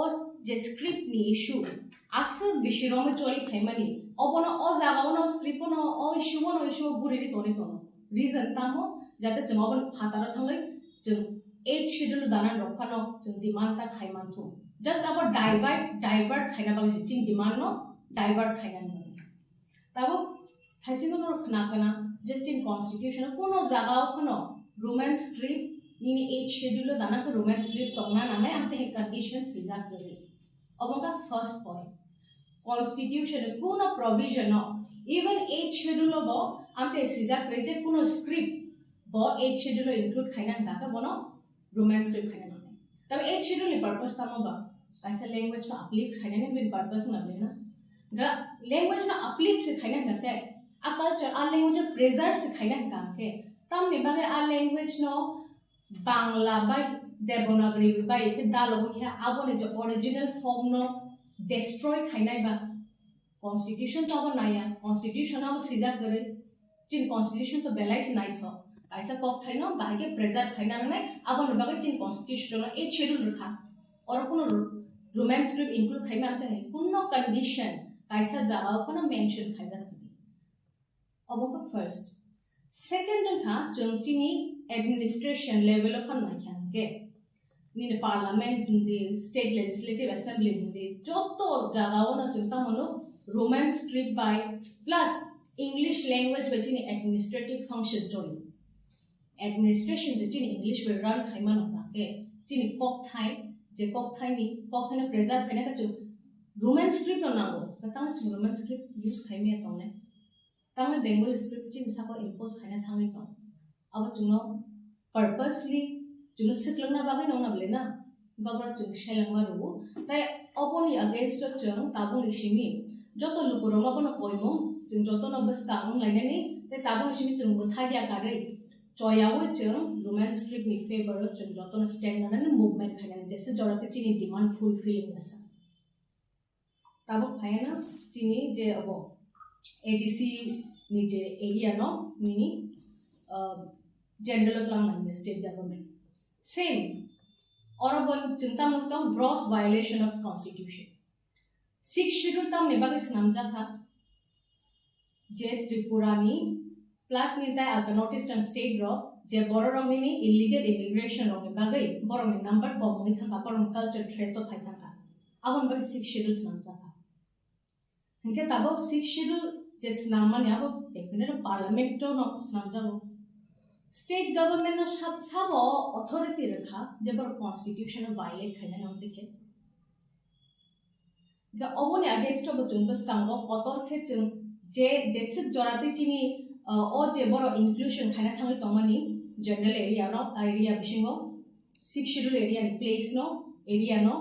R: ओस जे स्क्रिप्ट नि इशू आसो बिशिरोम चोली खाइमानि अबनो अ जागावनो स्क्रिप्टनो अ इशू गुरिरि तोनि तोनो रीजन तामो जाते जों अबन फातार थांलै जों 8 शेड्यूल दाना रफानो जों डिमांड ता खाइमानथु जस्ट अब डाइवर्ट खाइना बागै चिन डिमांड नो डाइवर्ट खाइनानि ताबो थाइसिनो खनाखना जे चिन कॉन्स्टिट्यूशन कोनो जागाव खनो रोमांस स्क्रिप्ट निनि 8 शेड्यूल दाना को रोमांस स्क्रिप्ट तंगना नामे आमते हे कंडीशंस रिजार्ट करे अबंगा फर्स्ट पॉइंट कॉन्स्टिट्यूशन कोनो प्रोविजन इवन 8 शेड्यूल बो आमते रिजार्ट करे जे कोनो स्क्रिप्ट बो 8 शेड्यूल इंक्लूड खाइना दाका बनो रोमांस स्क्रिप्ट खाइना तब 8 शेड्यूल नि पर्पस तामबा ऐसा लैंग्वेज को अपलिफ्ट खाइना ने बिन पर्पस न लेना ग लैंग्वेज ना अपलिफ्ट से खाइना गते आ कल्चर आ लैंग्वेज प्रिजर्व से खाइना काके तम ने बागे आ लैंग्वेज नो बांग्ला बाय देवनागरी बाय के दालबो के आबोने जो ओरिजिनल फॉर्म नो डिस्ट्रॉय खाइनाय बा कॉन्स्टिट्यूशन तो अब नाया कॉन्स्टिट्यूशन अब सीजा करे चिन कॉन्स्टिट्यूशन तो बेलाइस नाइ थो ऐसा कक थाइनो बाय के प्रिजर्व खाइना ने आबोने बागे चिन कॉन्स्टिट्यूशन 8 शेड्यूल रखा और कोनो रोमांस स्क्रिप्ट इंक्लूड खाइना ते कोनो कंडीशन ऐसा जागाव कोनो मेंशन खाइजा अब को फर्स्ट सेकंड था जोंचिनी एडमिनिस्ट्रेशन लेवल of नाइखांगे निने पार्लियामेंट दी स्टेट लेजिस्लेटिव असेंबली दी जोतो जागाव न चिंता मनो रोमांस स्क्रिप्ट बाय प्लस इंग्लिश लैंग्वेज बचिनी एडमिनिस्ट्रेटिव फंक्शन जोली एडमिनिस्ट्रेशन जिनी इंग्लिश में रन खाइमा नके चिनी कक्थाइ जे कक्थाइनि प्रेजर्व खाइना का रोमांस स्क्रिप्ट नांगो तांग रोमांस स्क्रिप्ट यूज खाइमे तंगने तांगे बेंगली स्क्रिप्ट चिन साको इम्पोज खाइना थांगै तो अब जुनो पर्पसली जुनो सिक्लंगना बागै नंगना बलेना बाबरा जों शेलंगमा रुबु ताइ अपोनि अगेंस्ट जों ताबुनि Simi joto lukuro mabono koimo jeng joto no bas kaung lainani te tabon simi jeng buthagya kare choyawo jeng romance strip ni favor jeng joto no stand na movement khayan jese jorate chini demand fulfilling asa tabo phayana chini je abo ADC ni je area no nini general lang state government same Orabon cinta mutong gross violation of constitution. 6 schedule tam nebagi snamja tha je Tripura ni plus ni ta alka notice and state ro je bororong ni illegal immigration ro nebagi borong number bom ni tha borong culture threat to phai tha abon bagi 6 schedule snamja tha hinke tabo 6 schedule je snamman ya bo definitely parliament to no snamja bo State government no sabo authority rakha je bar constitution violate khane nam sikhe ga oboni against of jung bas kango kotor khe jung je jesik jorate chini o je boro inclusion khane thangi tomani general area no area bishingo 6 schedule area ni place no area no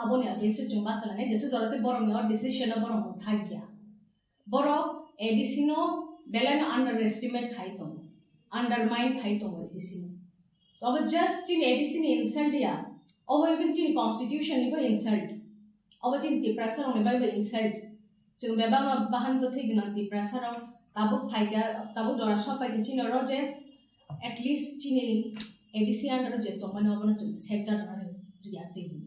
R: aboni against jung ba chane jesik jorate boro no decision no boro thagya boro ADC no belan underestimate khai tom undermine khai to ADC so अब just in ADC ni insult ya अब even in constitution ni ko insult अब in the pressure on by insult jeng bebang bahan bethi gna the pressure on tabu phaiga tabu jora sha pai chin ro je at least chini ADC under je to mane obona jeng sekja na riyate ni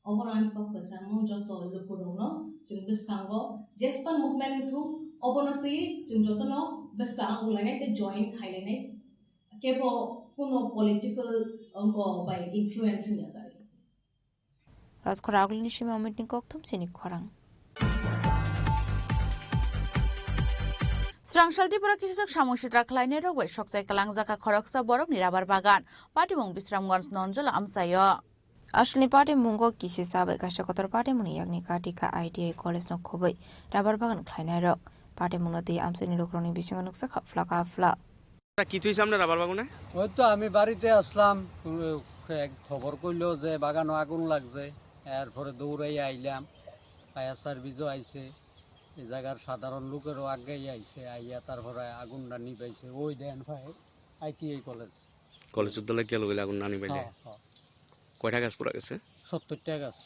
R: oboran ko pacham joto lupuro no jeng biskango jespan movement thu obonoti jeng joto no biskango lane te join khailene kebo kuno political by influence ni agari
I: Raskor aglini shima meeting koktum sini khorang Srangsal Tripura kishak samositra khlaine rogwe soksai kalangjaka khoroksa borok ni rabar bagan patimung Bisramganj Nonjol amsayo Asli party mungo kisi sabai kasha kotor party muni yakni katika ITI college no khobai rabar bagan khlaine rok party munati amsani lokroni bisinga nuksa khafla kafla
S: কি তুই সামনে rubber বাগানে
N: ওই তো আমি বাড়িতে আসলাম এক খবর কইলো যে বাগানে আগুন লাগছে এরপরে দৌড়াই আইলাম ফায়ার সার্ভিসও আইছে এই জায়গার সাধারণ লোকেরও আগেই আইছে আইয়া তারপরে আগুনটা নিভাইছে ওই দেন ভাই ITI
S: কলেজ উদ্যালয় কি লগলে আগুন না নিভাইলে কয়টা গাছ পুরা গেছে
N: 70টা গাছ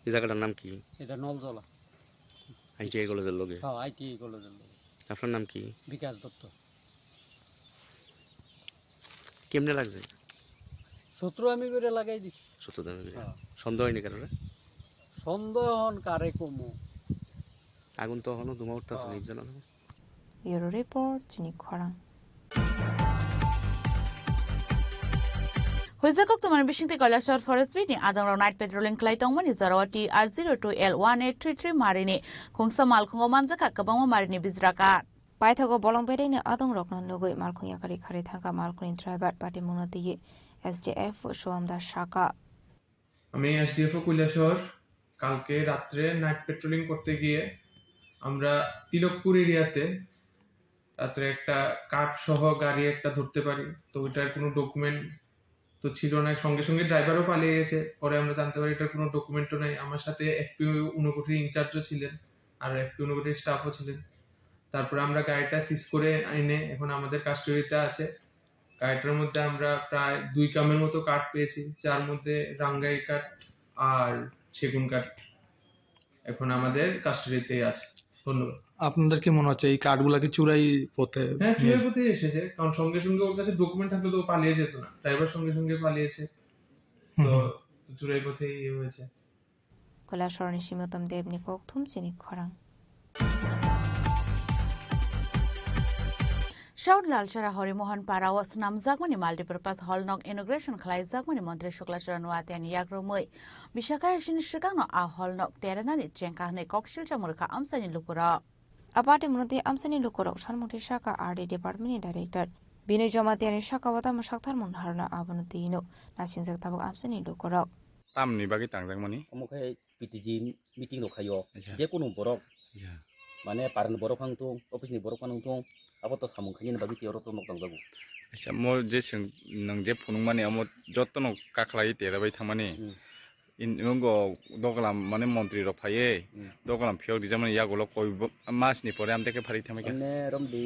S: এই জায়গাটার নাম কি
N: এটা নলজলা
S: ITI কলেজের লগে
N: হ্যাঁ ITI কলেজের লগে
S: আপনার নাম কি
N: বিকাশ দত্ত
S: কেমনে লাগছে
N: সূত্র আমি করে লাগাই দিছি
S: সূত্র দামি করে সন্দেহ হয়নি কারণে
N: সন্দেহ হন কারে কমু
S: আগুন তো হলো ধোঁয়া উঠতেছে নির্জন
I: Bureau Report Chini Khorang Huizakok Tuman Bishing Kolashar Forest Bini Adang Night Patrolling Klaitongman is Zaroti R02L1833 Marini Kungsa Malkungo Manjaka Kabama Marini Bizraka Paithago Bolongberine Adang Roknon Logoi Malkun Yakari Kari Thanga Malkun Driver Pati Munati SDF Shomda Shaka
T: আমি SDF Kailashahar কালকে রাত্রে night patrolling করতে গিয়ে আমরা তিলকপুর এরিয়াতে রাত্রে একটা কাঠ সহ গাড়ি একটা ধরতে পারি তো ওটার কোনো ডকুমেন্ট তো ছিল না সঙ্গে সঙ্গে ড্রাইভারও পালিয়ে গেছে পরে আমরা জানতে পারি এটার কোনো ডকুমেন্টও নাই আমার সাথে FPO উনকোটির ইনচার্জও ছিলেন আর FPO উনকোটির স্টাফও ছিলেন তারপরে আমরা গাড়িটা সিজ করে এনে এখন আমাদের কাস্টডিতে আছে গাড়িটার মধ্যে আমরা প্রায় 2 কামের মতো কাঠ পেয়েছি যার মধ্যে রাঙ্গাই কাঠ আর সেগুন কাঠ এখন আমাদের কাস্টডিতে আছে ধন্যবাদ
U: আপনাদের কি মনে হচ্ছে এই কার্ডগুলা কি চুরাই পথে
T: হ্যাঁ চুরাই পথে এসেছে কারণ সঙ্গে সঙ্গে ওর কাছে ডকুমেন্ট থাকলে তো পালিয়ে যেত না ড্রাইভার সঙ্গে সঙ্গে পালিয়েছে তো চুরাই পথেই হয়েছে
I: Kolashar Shimotam Devni Koktum Chini Khorang Shaud Lalchara Horimohan Parawas Nam Zagmani Multipurpose Hall Nok Inauguration Khlai Zagmani Montri Shuklachara Nuatian Yagromoi Bishaka Shinishikano A Hall Nok Teranani Chenkahne Kokshil Chamurka Amsani Lukura Aparte Munati Amsani Lukura Shanmuti Shaka RD Department Director Bine Jomatiani Shaka Wata Mashaktar Munharna Abanutino Nasinzak Tabak Amsani Lukura
U: Tamni bagi tangjangmani
V: Omokai PTG meeting lo khayo je kono borok mane paran borok phangtung office ni borok phangtung apato samung khani bagi sioro to nokdang jago
U: acha mo je nang je phunung mane amo jotno kaklai terabai thangmani ইনগো দগলাম মানে মন্ত্রী রফায়ে দগলাম ফিও দিজা মানে ইয়াগুলো কই মাসনি পরে আম থেকে ফারি থামে
V: মানে রম দি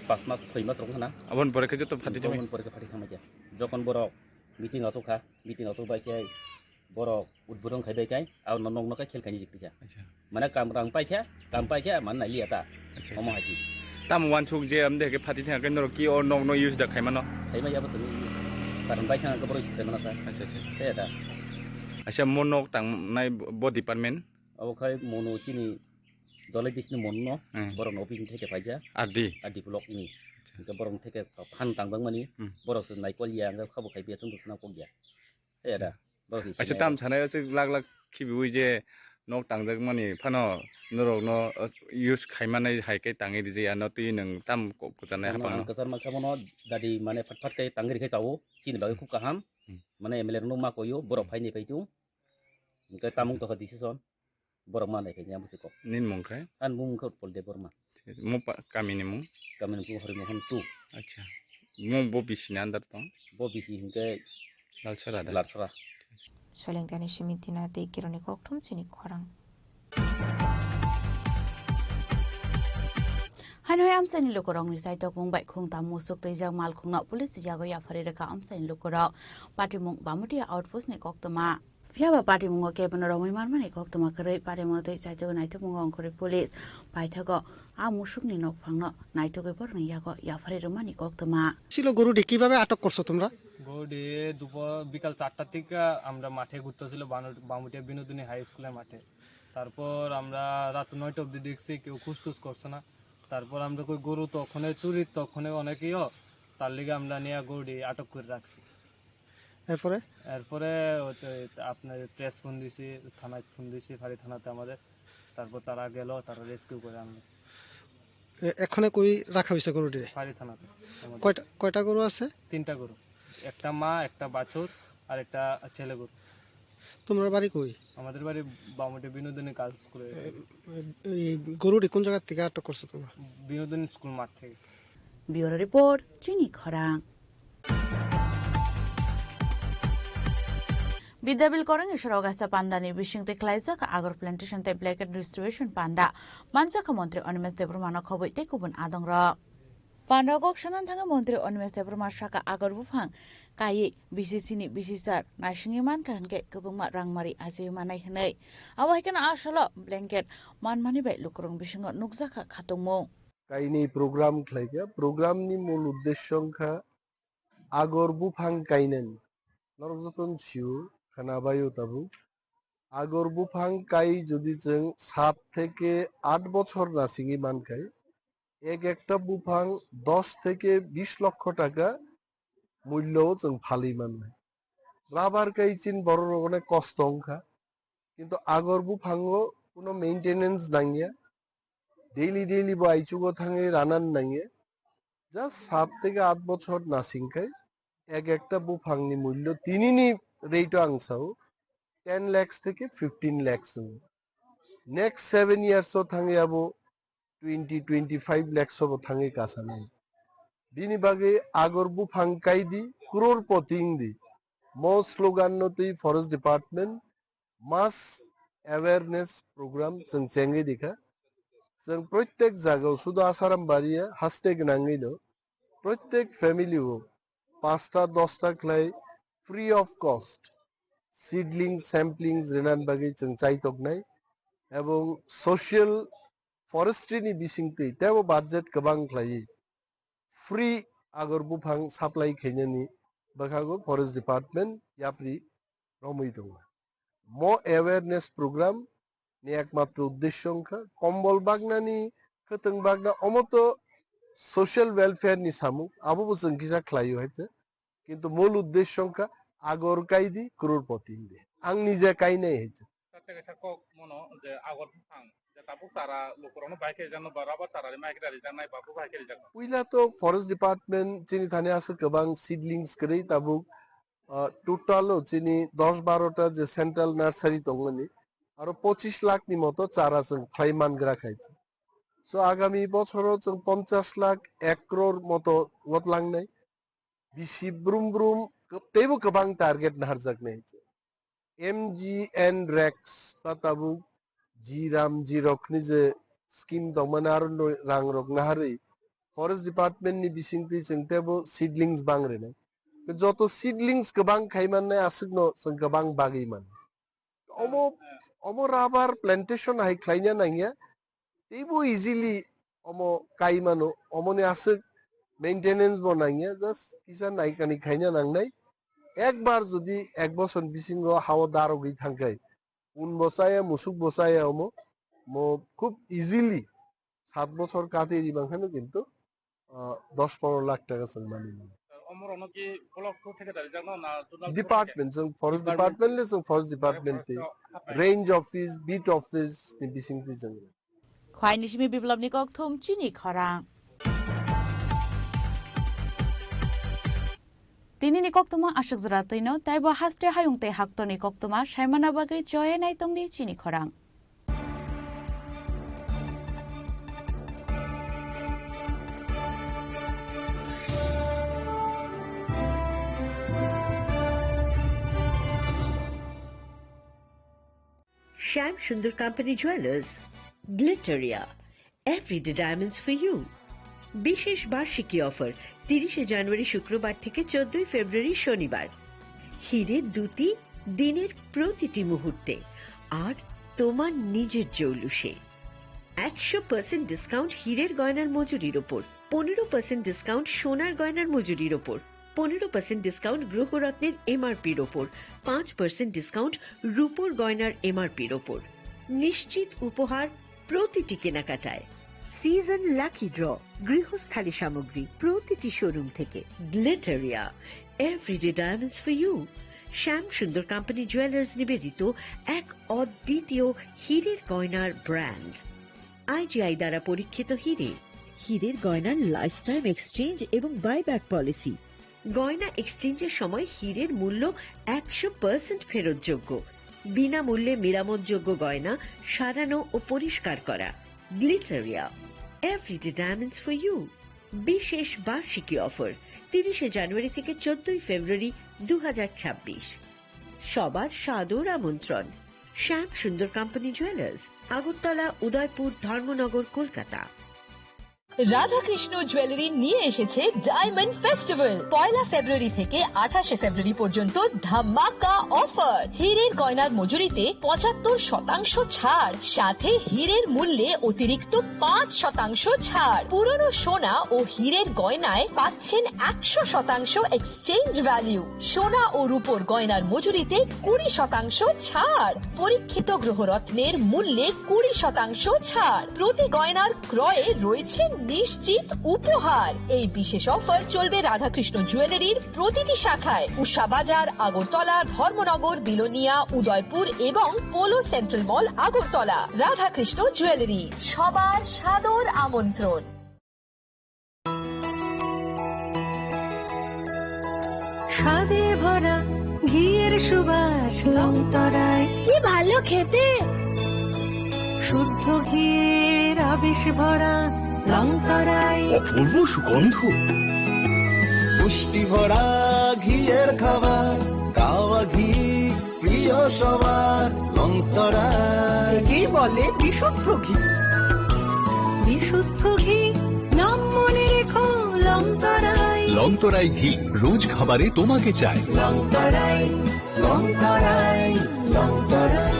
V: 5 মাস 6 মাস রকম না
U: আবন পরে কে যত ফাটি থামে
V: আবন পরে কে ফাটি থামে যখন বড় মিটিং আতোখা মিটিং আতো বাইকে বড় উদ্বোধন খাইবাইকাই আর নং নকাই খেলখানি জিকরিয়া মানে কাম রাং পাইখা মান নাইলি এটা অম হাজি
U: তাম ওয়ান সুক যে আম দেখে ফাটি থাকে নর কি অ নং ইউজ দা খাইমানো
V: খাইমা যাবো তুমি কারণ বাইখা কে বড় খাইমানা তা
U: আচ্ছা আচ্ছা
V: এটা
U: আচ্ছা মনক তাং নাই ব ডিপার্টমেন্ট
V: অবখাই মনো চিনি দলে দিসনি মন্ন বড় অফিস থেকে পাইজা আদি ব্লক ini বরং থেকে ফান তাংবাং মানি বড় নাই কলিয়া আং খাবো খাইবিয়া जों দसना কলিয়া এটা
U: আচ্ছা তাম ছানায় আছে লাগ লাগ খিবি যে nok tangjak mani phano norok no use khaimane haike tangi di ya no ti nang tam ko janai ha pang
V: kasar ma khamono dadi mane phat kai tangri kai chawo chin bagi khub kaham mane emele no ma koyo borok phai ni kai tu kai tamung to decision borok ma nai kai nyam se ko
U: nin mong khai
V: an mung khot pol de borma
U: mo kami ni mung
V: hori mohon tu
U: acha mo bo bisi na andar tong
V: bo bisi hingke lalsara
I: Solengtani Shimitina de Kironi Koktum Chini Korang.
C: Hanoi amsani lokorong ni sai tok mumbai khung ta musuk te jang mal khungna police jago ya phare raka amsani lokorong party mung bamuti outpost ne koktoma Fiaba party mungo ke panoro moi man mane koktoma kare pare mo te sai tok nai tok mungo kore police pai thago a musuk ni nok phangno nai tok por ni yago ya phare romani koktoma
J: ছিল গরুটি কিভাবে আটক করছো তোমরা
D: গরুটি দুপুর বিকাল 4টা থেকে আমরা মাঠে ঘুরতেছিল বামুটিয়া বিনোদিনী হাই স্কুলের মাঠে তারপর আমরা রাত 9টা অবধি দেখছি কেউ খুঁজটুজ করছে না তারপর আমরা কই গরু তখনই চুরি তখনই অনেকেই তার লিগে আমরা নিয়ে গরুটি আটক করে রাখছি
J: এরপরে
D: আপনার প্রেস ফোন দিছি থানায় ফোন দিছি ফাঁড়ি থানাতে আমাদের তারপর তারা গেল তারা রেস্কিউ করে আনলো
J: এখানে কই রাখা হয়েছে গরুটি
D: ফাঁড়ি থানাতে
J: কয়টা গরু আছে
D: 3টা গরু একটা মা একটা বাছুর আর একটা ছেলে গরু
J: তোমার বাড়ি কই
D: আমাদের বাড়ি বামুটি বিনোদিনী কাজ করে
J: এই গরুটি কোন জায়গা থেকে আটক করছো তোমরা
D: বিনোদিনী স্কুল মাঠ থেকে
C: ব্যুরো রিপোর্ট চিনি খরাং Bidabil korang isarogasa panda ni bishing te klaisa ka agor plantation te blanket distribution panda mancha ka montri Onimes Debrmano khoboi te kubun adongra panda gok shanan thanga montri Onimes Debrma shaka agor bufang kai BCC ni BCSR nasingi man kan ke kubungma rangmari asui manai hnei awai kana asalo blanket manmani bai lukrong bishingo nukjaka khatungmo
E: kaini program khlaika program ni mul uddeshongkha agor bufang kainen norjoton siu খানাবায়ু তাবু আগর বুফাং কাই যদি जों 7 থেকে 8 বছর নাসিংই মানকাই একটা বুফাং 10 থেকে 20 লক্ষ টাকা মূল্যও जों ফালি মাননাই রাবার কাই চিন বড় রকমের কষ্ট অংখা কিন্তু আগর বুফাংও কোনো মেইনটেনেন্স নাইয়া ডেইলি বাইচুগো থাঙে রানান নাইয়ে জাস্ট 7 থেকে 8 বছর নাসিংকাই একটা বুফাংনি মূল্য তিনিনি রেট আংসাও 10 lakhs থেকে 15 lakhs নেক্সট 7 years ও থাঙে আবো 20-25 lakhs ও থাঙে কাসানাই বিনি বাগে আগর বুফাং কাইদি ক্রোর পতিংদি মো স্লোগান নতেই ফরেস্ট ডিপার্টমেন্ট মাস অ্যাওয়ারনেস প্রোগ্রাম जों চেঙ্গে দেখা जों প্রত্যেক জায়গায় শুধু আসারাম বাড়িয়া হাসতে গনাঙ্গিল প্রত্যেক ফ্যামিলিও 5টা 10টা ক্লাই free of cost seedlings samplings renan bagi जों চাইতকনাই এবং social forestry ni bisingtei tebo budget गोबां ख्लायै free আগর বুফাং সাপ্লাই খাইনানি বাখাগো ফরেস্ট ডিপার্টমেন্ট ইয়াপ্রি রমই দङ মো অ্যাওয়ারনেস প্রোগ্রাম ni একমাত্র উদ্দেশ্য সংখ্যা কম্বল বাগনানি খতং বাগনা অমত সোশ্যাল ওয়েলফেয়ার ni সামু আবু जों কিসা খ্লাयो হইতে কিন্তু মূল উদ্দেশ্য সংখ্যা আগর কাইদি ক্রোরপতি দে আং নিজে কাই নাই হইছে
W: তাতে কথা কক মনো যে আগর ফাং যে তাবু সারা লোকরনো বাইকে জানো বরাবর তারারে মাইগ্রারি জানাই বাবু বাইকে জানো
E: উইলা তো ফরেস্ট ডিপার্টমেন্ট চিনি থানে আছে গোবাং সিডলিংস করেই তাবু টোটাল চিনি 10-12টা যে সেন্ট্রাল নার্সারি দङনি আর 25 লাখ নি মতো চারা जों খ্লাইমান গ্রা খাইছে সো আগামী বছরও जों 50 লাখ 1 crore মতো গতলাংনাই বিসি ব্রুম তেবো गोबां টার্গেট নারজাক নাই MGN Rex patabuk jiram jirokni je scheme dongmane aro rang rok nahari forest department ni bisingti jengtebo seedlings bangrene joto seedlings gobang khaimanne asugno jeng gobang bagiman omo rubber plantation hai khlaina nangya tebo easily omo kaimano omoni asuk maintenance bonangya just kisan naikani khaina nangnai একবার যদি এক বছর বিসিঙ্গ হাওয়া দারো গই থাঙ্কাই উন বসায় মুসুক বসায় ওমো মো খুব ইজিলি 7 বছর কাটে দিবাখানে কিন্তু 10-15 লাখ টাকা সম্মানী department forest department range office bit office ni bisingti jang
C: khwai ni simi biplabni kok thum chini khorang tini ni koktuma ashuk jura toino taibo haste hayungte haktoni koktuma saimana bagai joye nai tongni chini khorang
A: Shyam Sundar Company Jewelers, Glitteria, everyday diamonds for you. বিশেষ বার্ষিকী offer 30 জানুয়ারি শুক্রবার থেকে 14 ফেব্রুয়ারি শনিবার হিরে দুটি দিনের প্রতিটি মুহূর্তে আর তোমার নিজের জৌলুসে 100% ডিসকাউন্ট হীরের গয়নার মজুরির উপর 15% ডিসকাউন্ট সোনার গয়নার মজুরির উপর 15% ডিসকাউন্ট গ্রহরত্নের এমআরপির উপর 5% ডিসকাউন্ট রূপোর গয়নার এমআরপির উপর নিশ্চিত উপহার প্রতিটি কেনাকাটায় সিজন লাকি ড্র গৃহস্থালী সামগ্রী প্রতিটি শোরুম থেকে Glitteria everyday diamonds for you Shyam Sundar company jewellers নিবেদিত এক অদ্বিতীয় হীরের গয়নার ব্র্যান্ড আইজিআই দ্বারা পরীক্ষিত হীরের গয়নার লাইফ টাইম এক্সচেঞ্জ এবং বাইব্যাক পলিসি গয়না এক্সচেঞ্জের সময় হীরের মূল্য 100% ফেরতযোগ্য বিনামূল্যে মেরামতযোগ্য গয়না সারানো ও পরিষ্কার করা Glitteria everyday diamonds for you বিশেষ বার্ষিকী অফার 30 জানুয়ারি থেকে 14 ফেব্রুয়ারি 2026 সবার সাদর আমন্ত্রণ শ্যাম Sundar company jewellers Agartala Udaipur Dharmanagar Kolkata
B: Radhakrishna jewellery নিয়ে এসেছে ডায়মন্ড ফেস্টিভ্যাল 1 ফেব্রুয়ারি থেকে 28 ফেব্রুয়ারি পর্যন্ত ধামাকা অফার হীরের গয়নার মজুরিতে 75% ছাড় সাথে হীরের মূল্যে অতিরিক্ত 5% ছাড় পুরনো সোনা ও হীরের গয়নায় পাচ্ছেন 100% এক্সচেঞ্জ ভ্যালু সোনা ও রূপোর গয়নার মজুরিতে 20% ছাড় পরীক্ষিত গ্রহরত্নের মূল্যে 20% ছাড় প্রতি গয়নার ক্রয়ে রয়েছে নিশ্চিত উপহার এই বিশেষ অফার চলবে রাধাকৃষ্ণ জুয়েলারির প্রতিটি শাখায় উষা বাজার আগরতলা ধর্মনগর বিলোনিয়া উদয়পুর এবং পোলো সেন্ট্রাল মল আগরতলা রাধাকৃষ্ণ জুয়েলারি সবার সাদর আমন্ত্রণ
F: স্বাদে ভরা ঘিয়ের সুবাস লংতরায় কি ভালো খেতে শুদ্ধ ঘিয়ের আবেশ ভরা লংতরায়
H: অপূর্ব সুগন্ধ পুষ্টি ভরা ঘিয়ের খাবার গাওয়া ঘি প্রিয় সবার লংতরায়
F: কি বলে বিশুদ্ধ ঘি বিশুদ্ধ ঘি নাম মনে রেখো লংতরায়
H: লংতরাই ঘি রোজ খাবারে তোমাকে চাই
F: Longtharai Longtharai Longtharai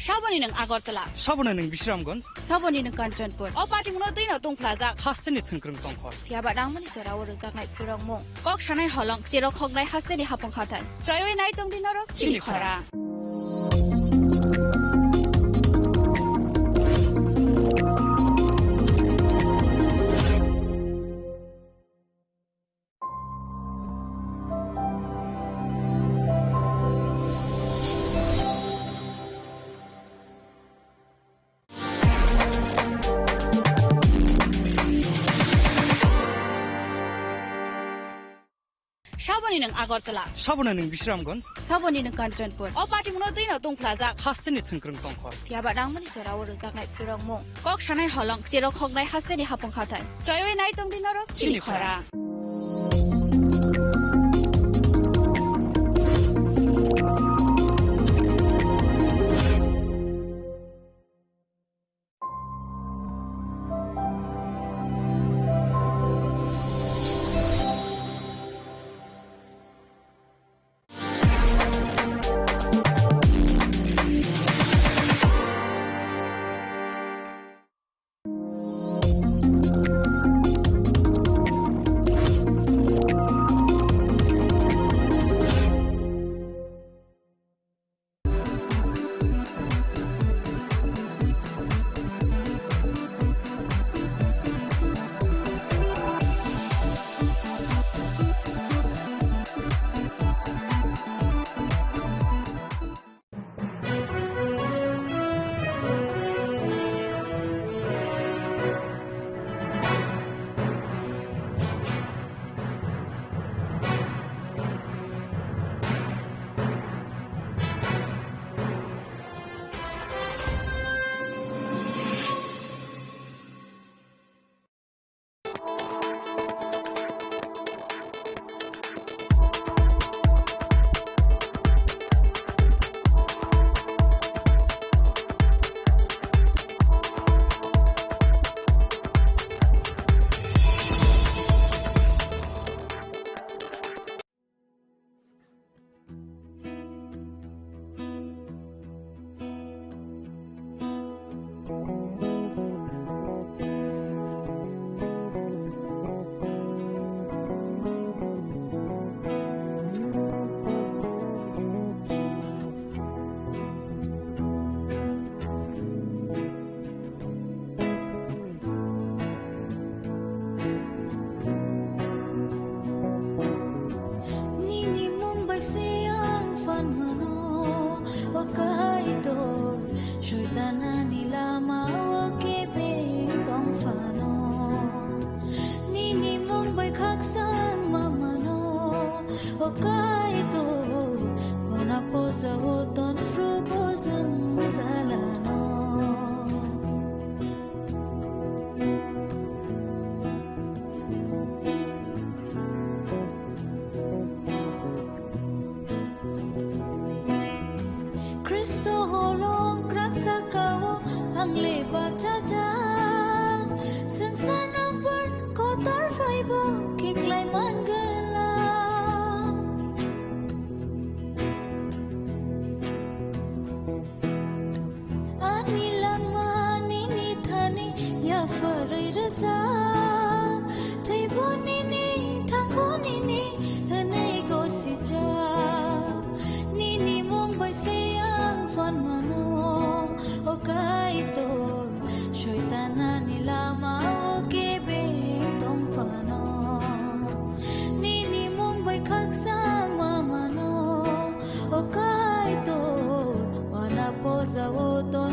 C: Saboni nang Agartala.
N: Saboni nang Bisramganj.
C: Saboni nang Kanchanpur. O party muna tuina tong plaza.
N: Hasteni thungkrung tongkhor.
C: Tiaba rangmani sora woro jaknai purangmo. Kok sanai holong chero khognai hasteni hapong khatai. Troyoi nai tong dinoro chini khora. Saboni nang Agartala.
N: Saboni nang Bisramganj.
C: Saboni nang Kanchanpur. O party muna tuina tong plaza.
N: Hasteni thungkrung tongkhor.
C: Tiaba rangmani sora woro jaknai purangmo. Kok sanai holong chero khognai hasteni hapong khatai. Troyoi nai tong dinoro chini khora.
F: যাও